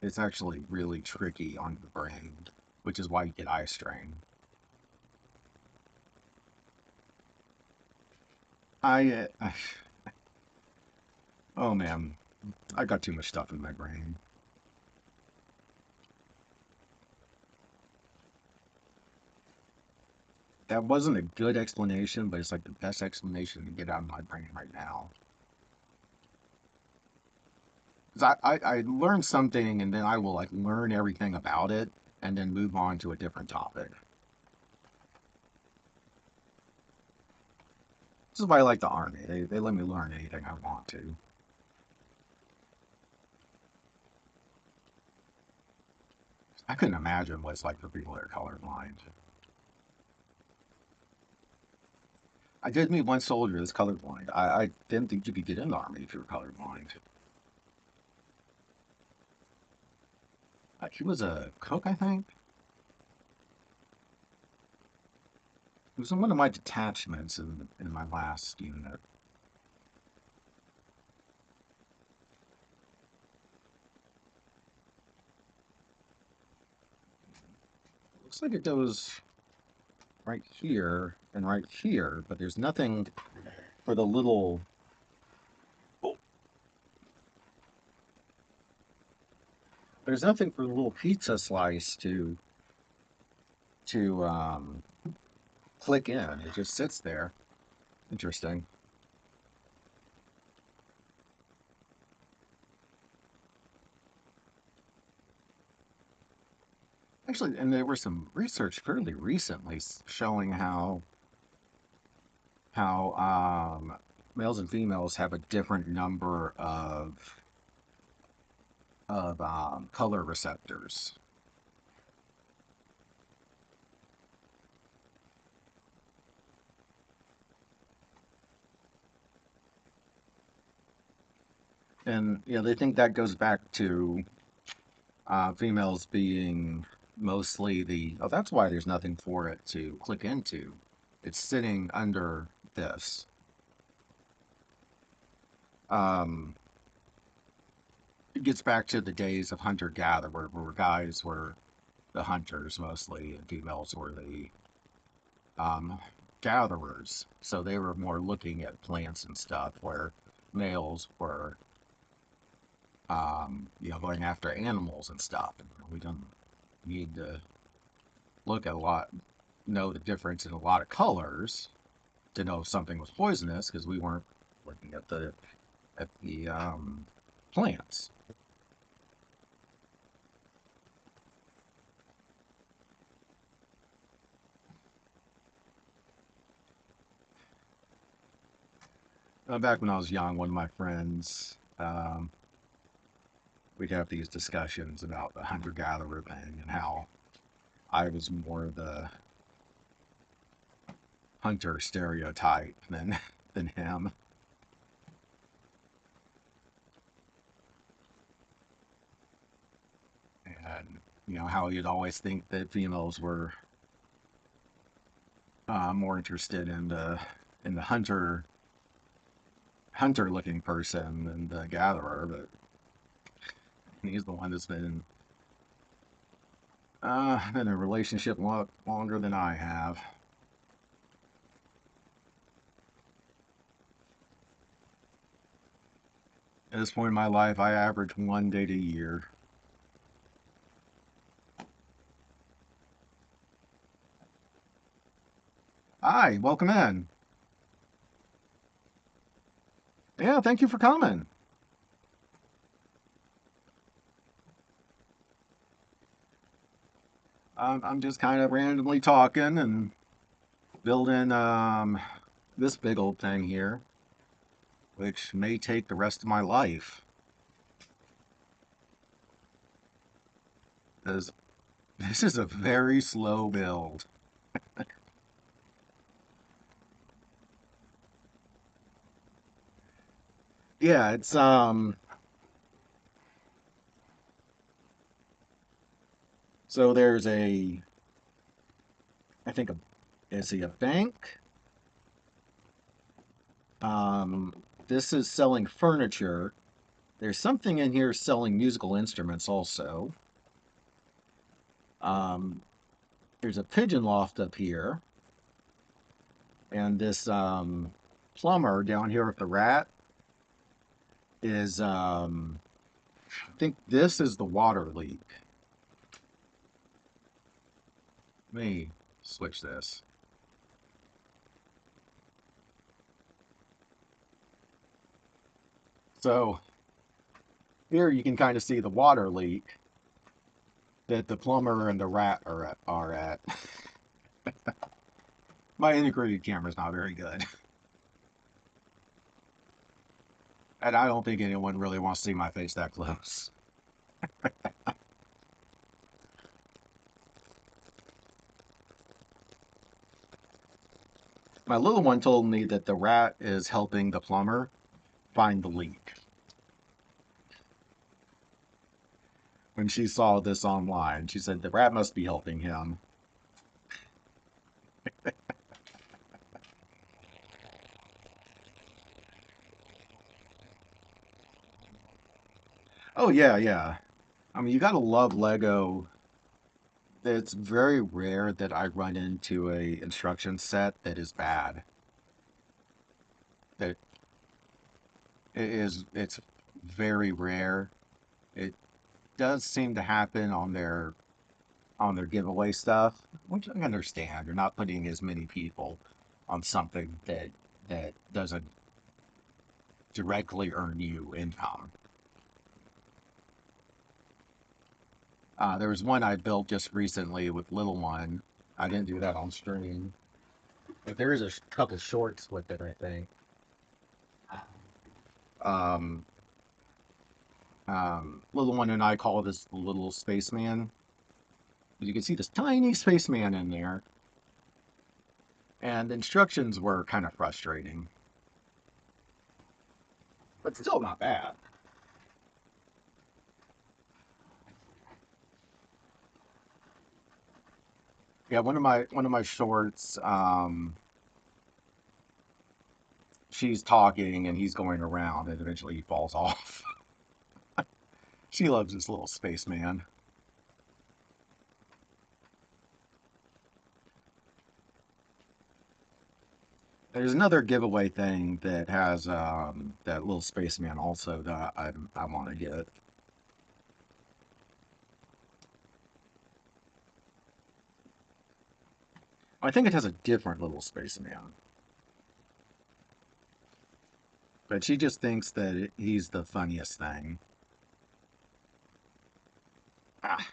it's actually really tricky on the brain, which is why you get eye strain. I oh man, I got too much stuff in my brain. That wasn't a good explanation, but it's like the best explanation to get out of my brain right now. 'Cause I learned something and then I will like learn everything about it and then move on to a different topic. This is why I like the army. They let me learn anything I want to. I couldn't imagine what it's like for people that are colorblind. I did meet one soldier that's colorblind. I didn't think you could get in the army if you were colorblind. He was a cook, I think. He was in one of my detachments in my last unit. Looks like it goes right here and right here, but there's nothing for the little. Oh, there's nothing for the little pizza slice to click in. It just sits there. Interesting. Actually, and there was some research fairly recently showing how males and females have a different number of color receptors. And they think that goes back to females being mostly that's why there's nothing for it to click into. It's sitting under this. Um, it gets back to the days of hunter-gatherer, where guys were the hunters mostly, and females were the um, gatherers. So they were more looking at plants and stuff, where males were going after animals and stuff. And we don't need to look at know the difference in a lot of colors to know if something was poisonous, because we weren't looking at the plants. Back when I was young, one of my friends, we'd have these discussions about the hunter-gatherer thing and how I was more the hunter stereotype than him. And how you'd always think that females were more interested in the hunter looking person than the gatherer, but he's the one that's been in a relationship a lot longer than I have. At this point in my life, I average one date a year. Hi, welcome in. Yeah, thank you for coming. I'm just kind of randomly talking and building this big old thing here, which may take the rest of my life. Because this is a very slow build. Yeah, it's so there's I think is he a bank? Um, this is selling furniture. There's something in here selling musical instruments also. Um, there's a pigeon loft up here, and this plumber down here with the rat is I think this is the water leak. Let me switch this. So here you can kind of see the water leak that the plumber and the rat are at. My integrated camera is not very good. And I don't think anyone really wants to see my face that close. My little one told me that the rat is helping the plumber find the leak when she saw this online. She said the rat must be helping him. Oh, yeah, yeah. I mean, you gotta love Lego. It's very rare that I run into a instruction set that is bad. That it's very rare. It does seem to happen on their on their giveaway stuff, which I understand. You're not putting as many people on something that doesn't directly earn you income. There was one I built just recently with Little One. I didn't do that on stream, but there is a couple shorts with it, I think. Um, Little One and I call this the little spaceman. You can see this tiny spaceman in there, and the instructions were kind of frustrating, but still not bad. Yeah, one of my shorts, she's talking and he's going around, and eventually he falls off. She loves this little spaceman. There's another giveaway thing that has that little spaceman also that I want to get. I think it has a different little spaceman, but she just thinks that he's the funniest thing. Ah,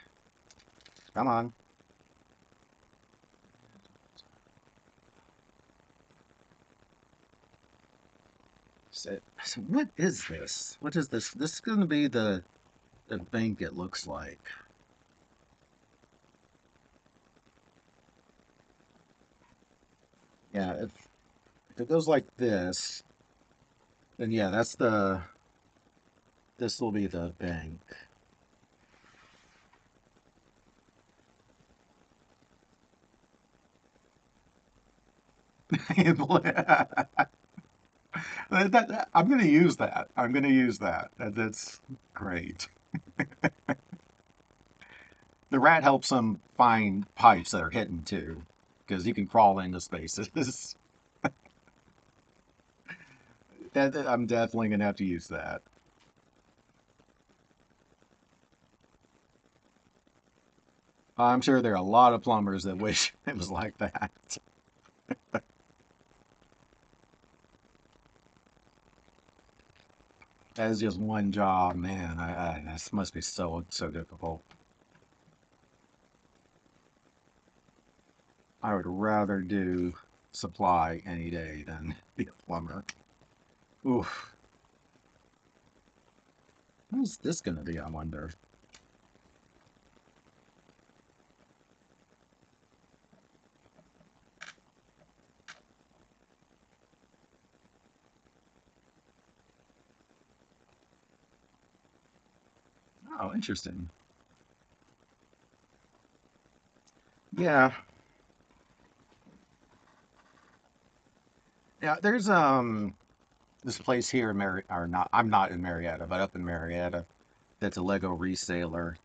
come on. So what is this? What is this? This is going to be the bank it looks like. Yeah, if it goes like this, then yeah, this will be the bank. I'm going to use that. I'm going to use that. That's great. The rat helps them find pipes that are hidden too, because you can crawl into spaces. I'm definitely going to have to use that. I'm sure there are a lot of plumbers that wish it was like that. That is just one job, man. This must be so difficult. I would rather do supply any day than be a plumber. Oof. Who's this gonna be, I wonder? Oh, interesting. Yeah, yeah. There's this place here in or not. I'm not in Marietta, but up in Marietta, that's a Lego reseller.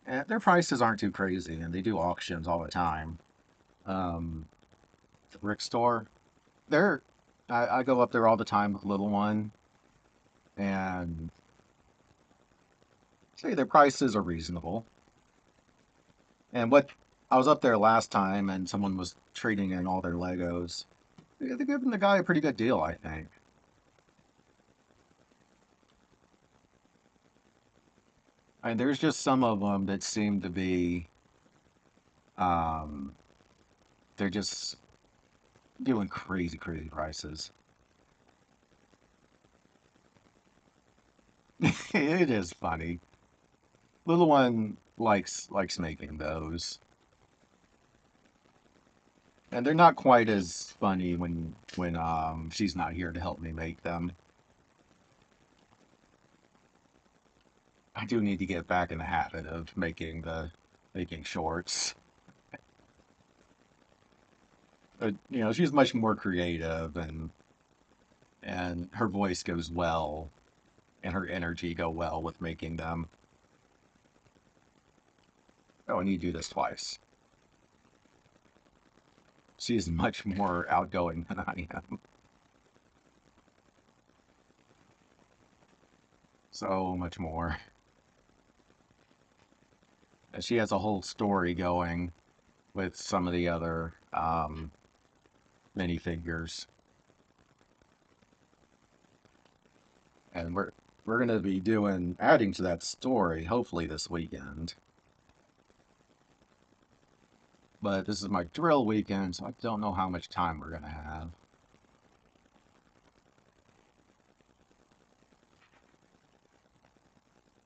And their prices aren't too crazy, and they do auctions all the time. Um, the brick store. They're I go up there all the time with little one, and say their prices are reasonable. And what I was up there last time, and someone was trading in all their Legos. They're giving the guy a pretty good deal, I think. And there's just some of them that seem to be, um, they're just doing crazy prices. It is funny. Little one likes making those, and they're not quite as funny when she's not here to help me make them. I do need to get back in the habit of making shorts. But she's much more creative, and her voice goes well, and her energy go well with making them. Oh, and you do this twice. She's much more outgoing than I am. So much more. And she has a whole story going with some of the other minifigures. And we're gonna be adding to that story hopefully this weekend. But this is my drill weekend, so I don't know how much time we're gonna have.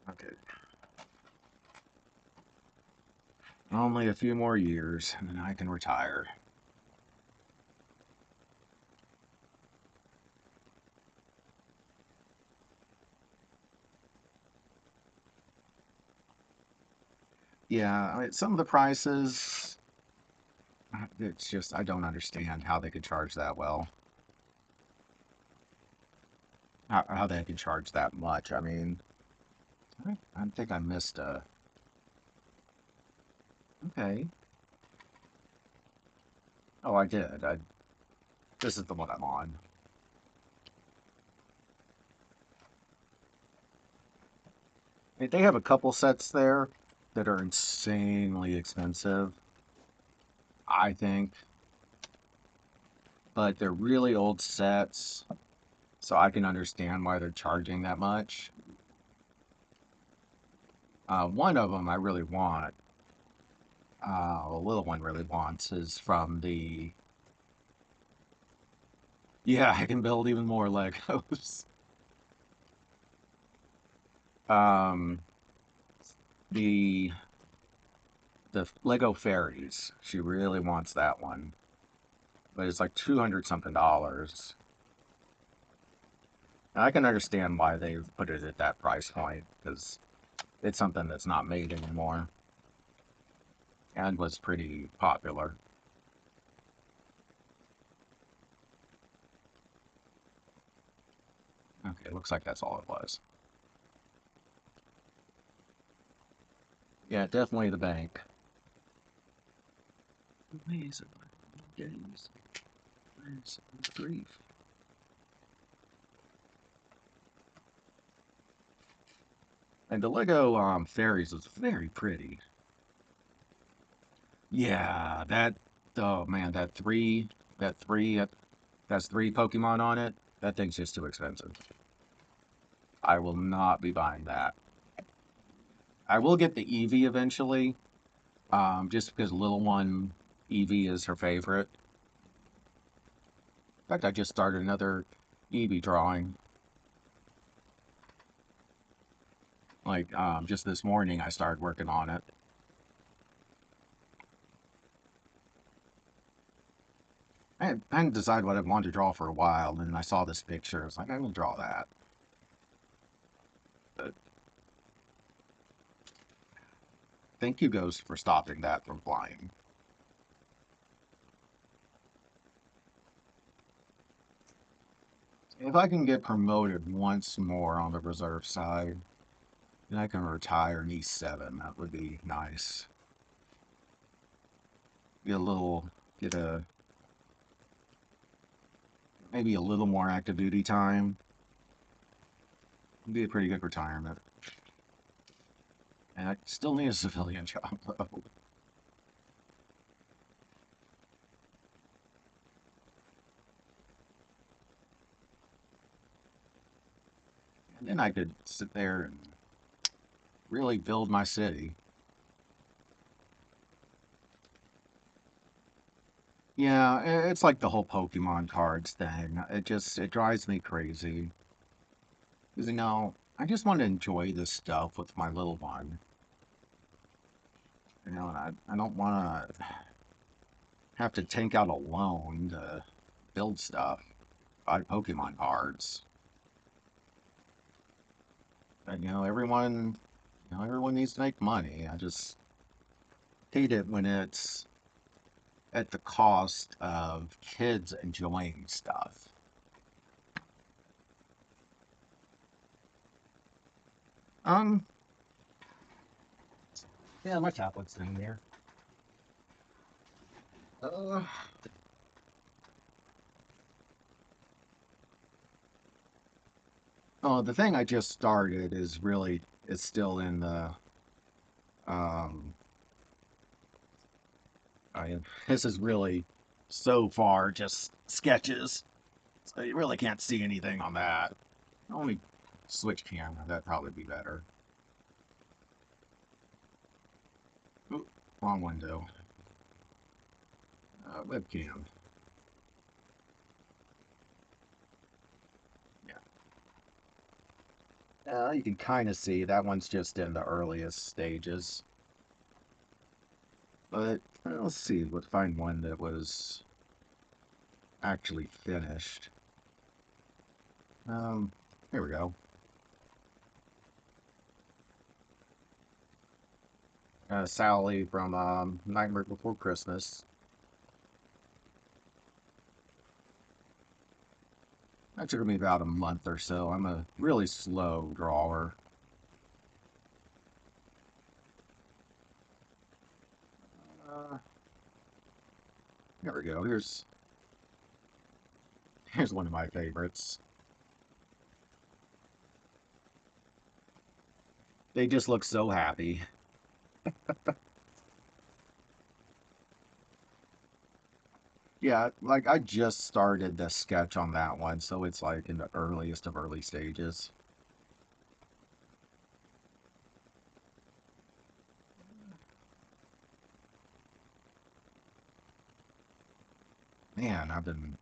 Okay. Only a few more years, and then I can retire. Yeah, some of the prices, it's just, I don't understand how they could charge that well. How they can charge that much. I mean, I think I missed a. Okay. Oh, I did. This is the one I'm on. They have a couple sets there that are insanely expensive, I think, but they're really old sets, so I can understand why they're charging that much. One of them I really want, a little one really wants, is from the. Yeah, I can build even more Legos. Um, the Lego fairies. She really wants that one, but it's like 200 something dollars. And I can understand why they've put it at that price point because it's something that's not made anymore and was pretty popular. Okay, looks like that's all it was. Yeah, definitely the bank. Amazing. Days. Grief. And the Lego fairies is very pretty. Yeah, oh man, that three, that's three Pokemon on it. That thing's just too expensive. I will not be buying that. I will get the Eevee eventually, just because little one Eevee is her favorite. In fact, I just started another Eevee drawing. Like, just this morning, I started working on it. I hadn't decided what I wanted to draw for a while, and then I saw this picture. I was like, I'm gonna draw that. But thank you, Ghost, for stopping that from flying. If I can get promoted once more on the reserve side, then I can retire in E7. That would be nice. Get a little, get a maybe a little more active duty time. It'd be a pretty good retirement. And I still need a civilian job, though. And then I could sit there and really build my city. Yeah, it's like the whole Pokemon cards thing. It drives me crazy. Because, I just want to enjoy this stuff with my little one. And I don't want to have to take out a loan to build stuff, buy Pokemon cards. And, everyone needs to make money. I just hate it when it's at the cost of kids enjoying stuff. Um, yeah, my tablet's in there. Uh, oh, the thing I just started is still in the Um, this is really so far just sketches, so you really can't see anything on that. Only switch camera, that'd probably be better. Oop, wrong window. Webcam. Yeah. You can kind of see that one's just in the earliest stages. But let's see, let's find one that was actually finished. Here we go. Sally from Nightmare Before Christmas. That took me about a month or so. I'm a really slow drawer. Uh, Here we go. Here's one of my favorites. They just look so happy. Yeah, like I just started the sketch on that one, so it's like in the earliest of early stages. Man, I've been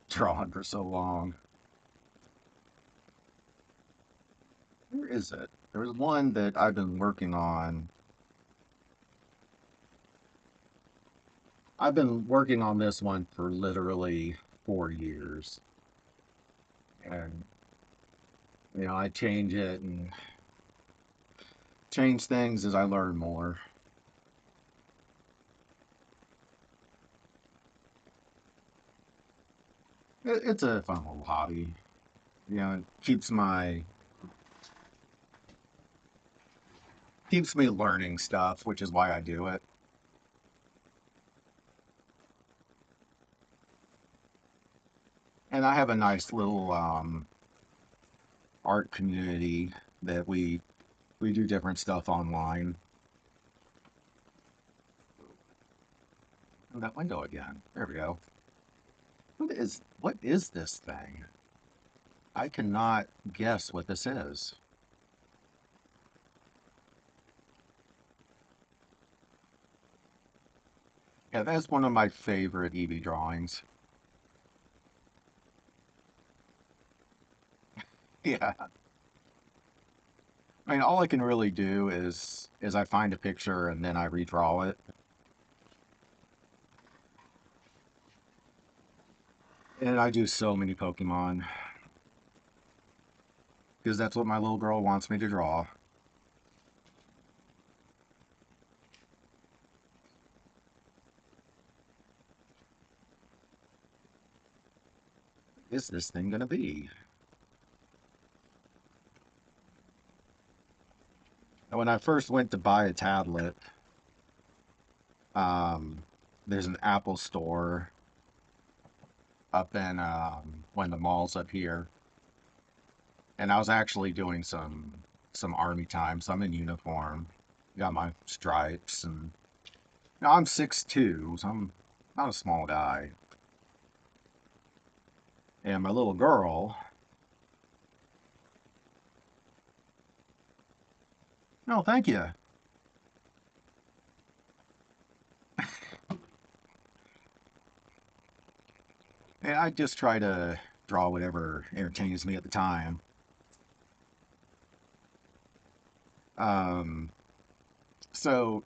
drawing for so long. Where is it? There was one that I've been working on. I've been working on this one for literally 4 years. And, I change it and change things as I learn more. It's a fun little hobby. It keeps me learning stuff, which is why I do it. And I have a nice little art community that we do different stuff online. And that window again. There we go. What is this thing? I cannot guess what this is. Yeah, that's one of my favorite Eevee drawings. Yeah. I mean, all I can really do is I find a picture and then I redraw it. And I do so many Pokemon because that's what my little girl wants me to draw. Is this thing gonna be? And when I first went to buy a tablet, um, there's an Apple store up in one of the malls up here, and I was actually doing some army time, so I'm in uniform, got my stripes, and I'm 6'2", so I'm not a small guy. And my little girl, no, thank you. And I just try to draw whatever entertains me at the time. Um, so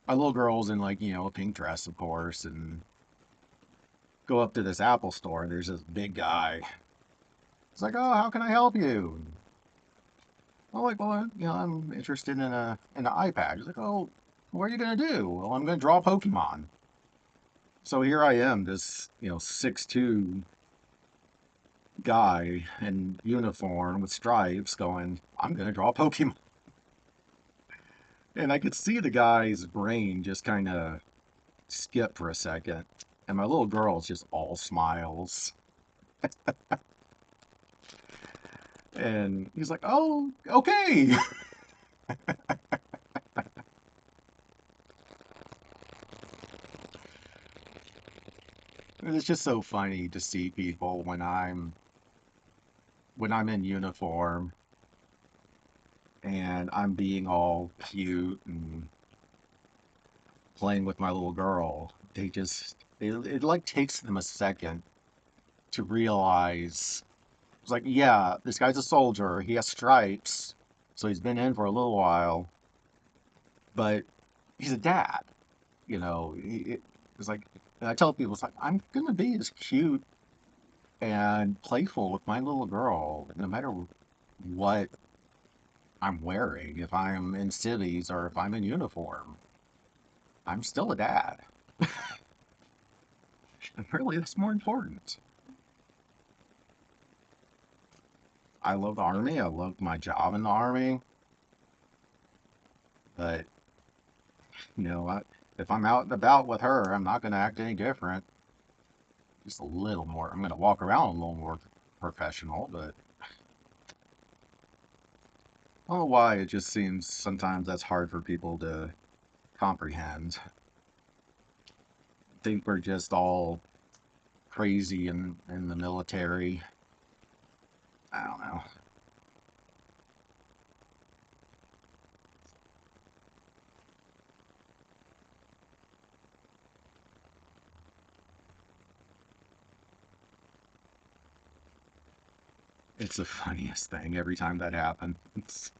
my little girl's in like, a pink dress, of course, and go up to this Apple store, and there's this big guy. It's like, oh, how can I help you? I'm like, well, I'm interested in an iPad. He's like, oh, what are you gonna do? Well, I'm gonna draw Pokemon. So here I am, this 6'2" guy in uniform with stripes, going, I'm gonna draw Pokemon. And I could see the guy's brain just kind of skip for a second, and my little girl's just all smiles. And he's like, oh, okay. It's just so funny to see people when I'm in uniform and I'm being all cute and playing with my little girl. It like takes them a second to realize it's like, yeah, this guy's a soldier. He has stripes, so he's been in for a little while, but he's a dad. You know, it's like, and I tell people, it's like, I'm gonna be as cute and playful with my little girl, no matter what I'm wearing. If I'm in cities or if I'm in uniform, I'm still a dad. And really, that's more important. I love the army. I love my job in the army, but you know, if I'm out and about with her, I'm not gonna act any different. Just a little more. I'm gonna walk around a little more professional, but I don't know why it just seems sometimes that's hard for people to comprehend. Think we're just all crazy in the military. I don't know. It's the funniest thing every time that happens.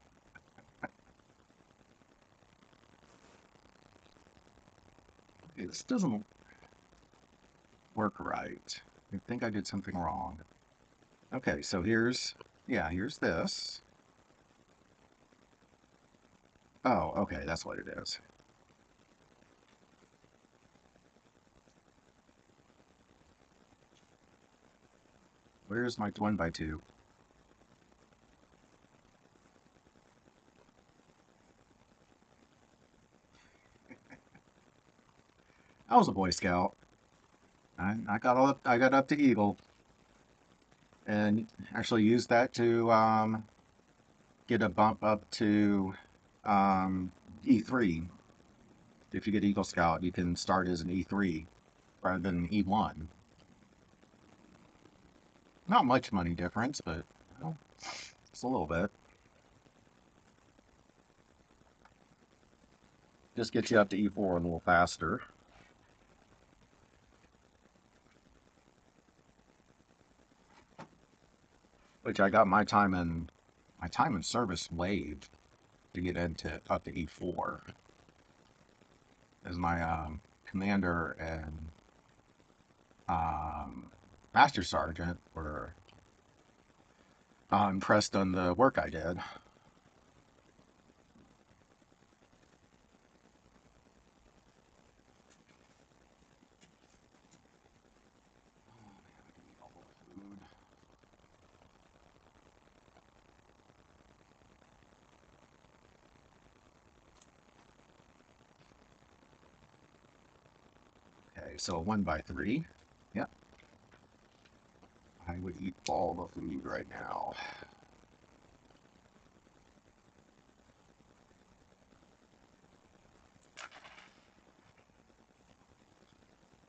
It just doesn't work right. I think I did something wrong. Okay, so yeah, here's this. Oh, okay, that's what it is. Where's my 1x2? I was a Boy Scout. I got up to Eagle and actually used that to get a bump up to E3. If you get Eagle Scout, you can start as an E3 rather than E1. Not much money difference, but well, it's a little bit. Just gets you up to E4 a little faster, which I got my time in service waived to get into up to E4 as my commander and um, master sergeant were impressed on the work I did. Okay, so 1x3. Yep, I would eat all the food right now.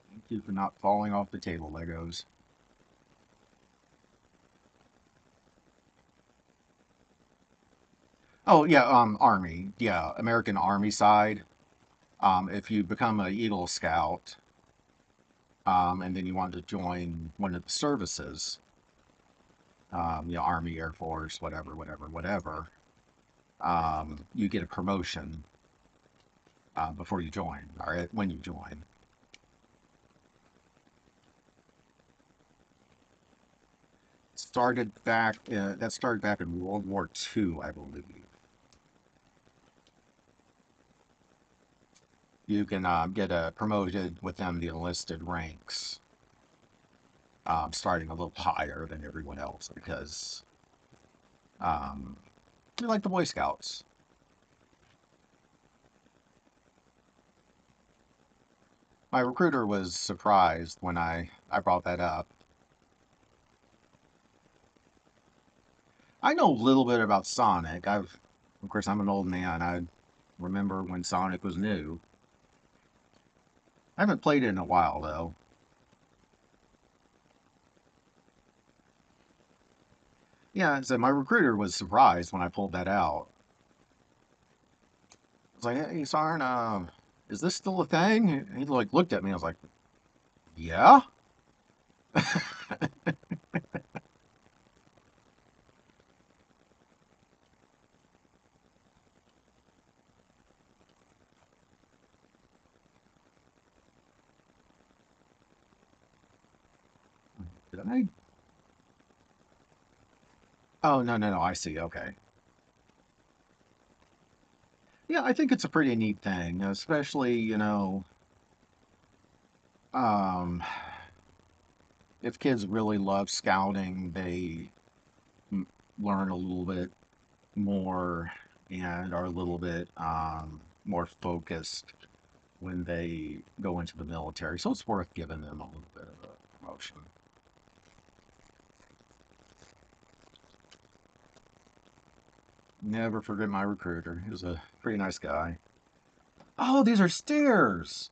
Thank you for not falling off the table, Legos. Oh yeah, Army. Yeah, American Army side. If you become an Eagle Scout, and then you want to join one of the services, Army, Air Force, whatever, you get a promotion before you join, or when you join. That started back in World War II, I believe. You can get promoted within the enlisted ranks, starting a little higher than everyone else because um, you're like the Boy Scouts. My recruiter was surprised when I brought that up. I know a little bit about Sonic. Of course, I'm an old man. I remember when Sonic was new. I haven't played it in a while, though. Yeah, so my recruiter was surprised when I pulled that out. I was like, "Hey, Sarn, is this still a thing?" He like looked at me. I was like, "Yeah." Did I? Oh, no, no, no. I see. Okay. Yeah, I think it's a pretty neat thing, especially, um, if kids really love scouting, they m- learn a little bit more and are a little bit more focused when they go into the military. So it's worth giving them a little bit of a promotion. Never forget my recruiter. He was a pretty nice guy. Oh, these are stairs.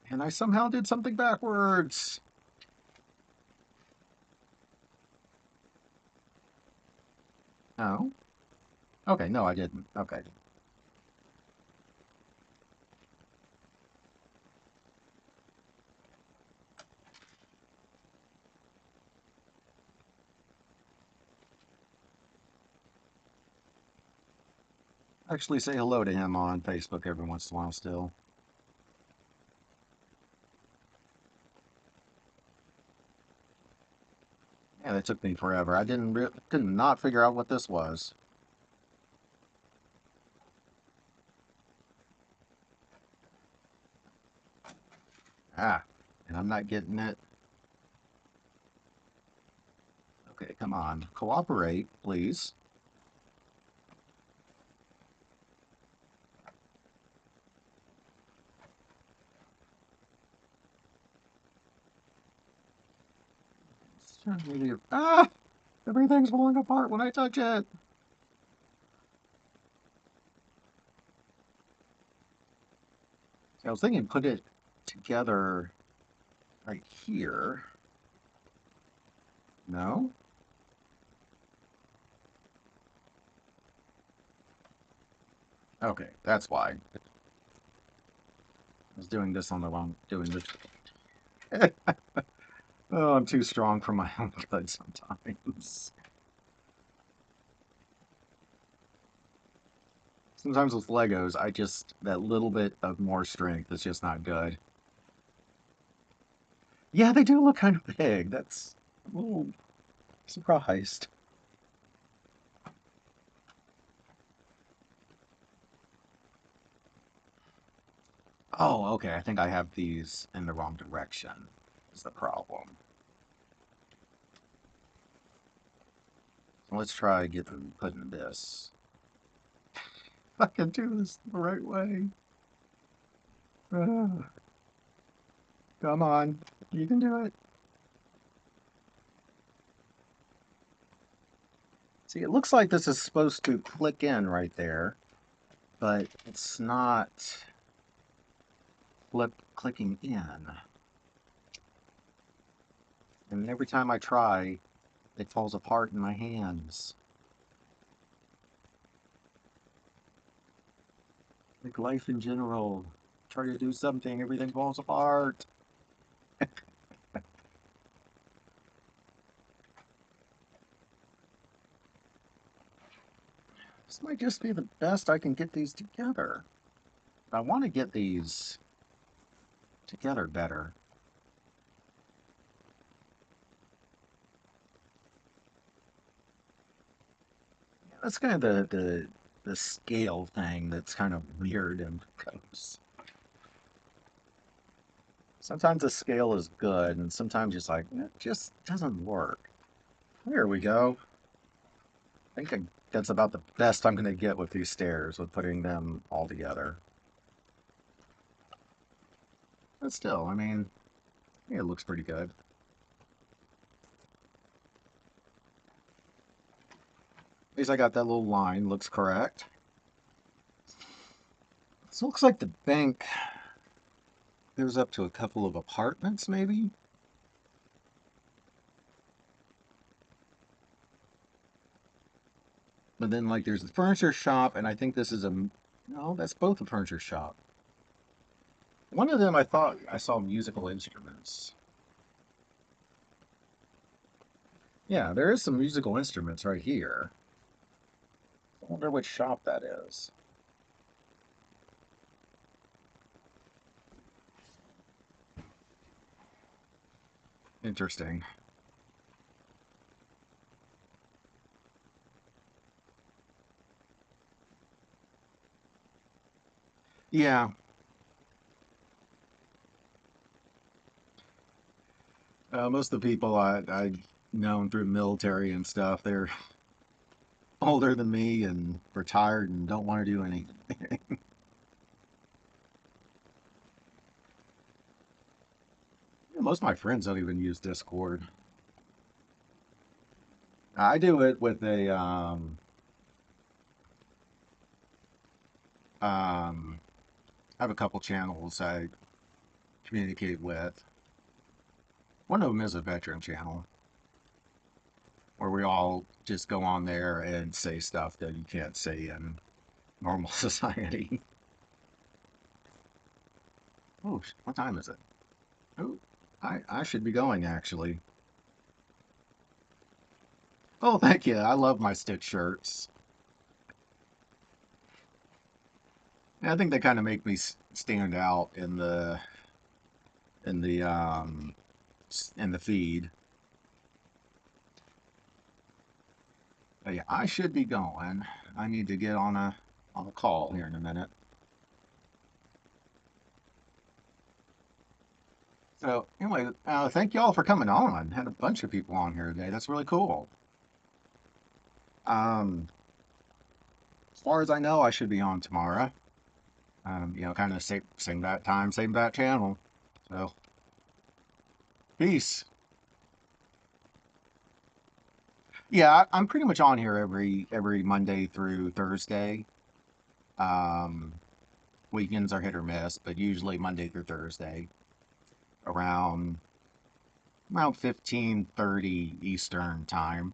And I somehow did something backwards. No. Okay, no, I didn't. Okay. Actually say hello to him on Facebook every once in a while still. Yeah, that took me forever. I did not figure out what this was. Ah, and I'm not getting it. Okay, come on. Cooperate, please. Ah! Everything's falling apart when I touch it. I was thinking put it together right here. No? Okay, that's why. I was doing this on the wrong, doing this. Oh, I'm too strong for my own good sometimes. Sometimes with Legos, that little bit of more strength is just not good. Yeah, they do look kind of big. That's a little surprised. Oh, okay. I think I have these in the wrong direction. Is the problem. So let's try getting putting this. If I can do this the right way. Ah, come on, you can do it. See, it looks like this is supposed to click in right there, but it's not clicking in. And every time I try, it falls apart in my hands. Like life in general. Try to do something, everything falls apart. This might just be the best I can get these together. I want to get these together better. That's kind of the scale thing that's kind of weird and gross. Sometimes the scale is good, and sometimes it's like it just doesn't work. There we go. That's about the best I'm going to get with these stairs with putting them all together. But still, I mean, yeah, it looks pretty good. least I got that little line. Looks correct. So it looks like the bank goes up to a couple of apartments, maybe? But then, like, there's the furniture shop, and I think this is a... No, that's both a furniture shop. One of them, I thought I saw musical instruments. Yeah, there is some musical instruments right here. I wonder which shop that is. Interesting. Yeah, most of the people I known through the military and stuff, they're older than me and retired and don't want to do anything. Most of my friends don't even use Discord. I do it with um, I have a couple channels I communicate with. One of them is a veteran channel where we all just go on there and say stuff that you can't say in normal society. Oh, what time is it? Oh, I should be going actually. Oh, thank you. I love my Stitch shirts. I think they kind of make me stand out in the in the feed. But yeah, I should be going. I need to get on a call here in a minute. So anyway, thank you all for coming on. Had a bunch of people on here today. That's really cool. Um, as far as I know, I should be on tomorrow. Kind of same bat time, same bat channel. So peace. Yeah, I'm pretty much on here every Monday through Thursday. Um, Weekends are hit or miss, but usually Monday through Thursday around 15:30 Eastern time.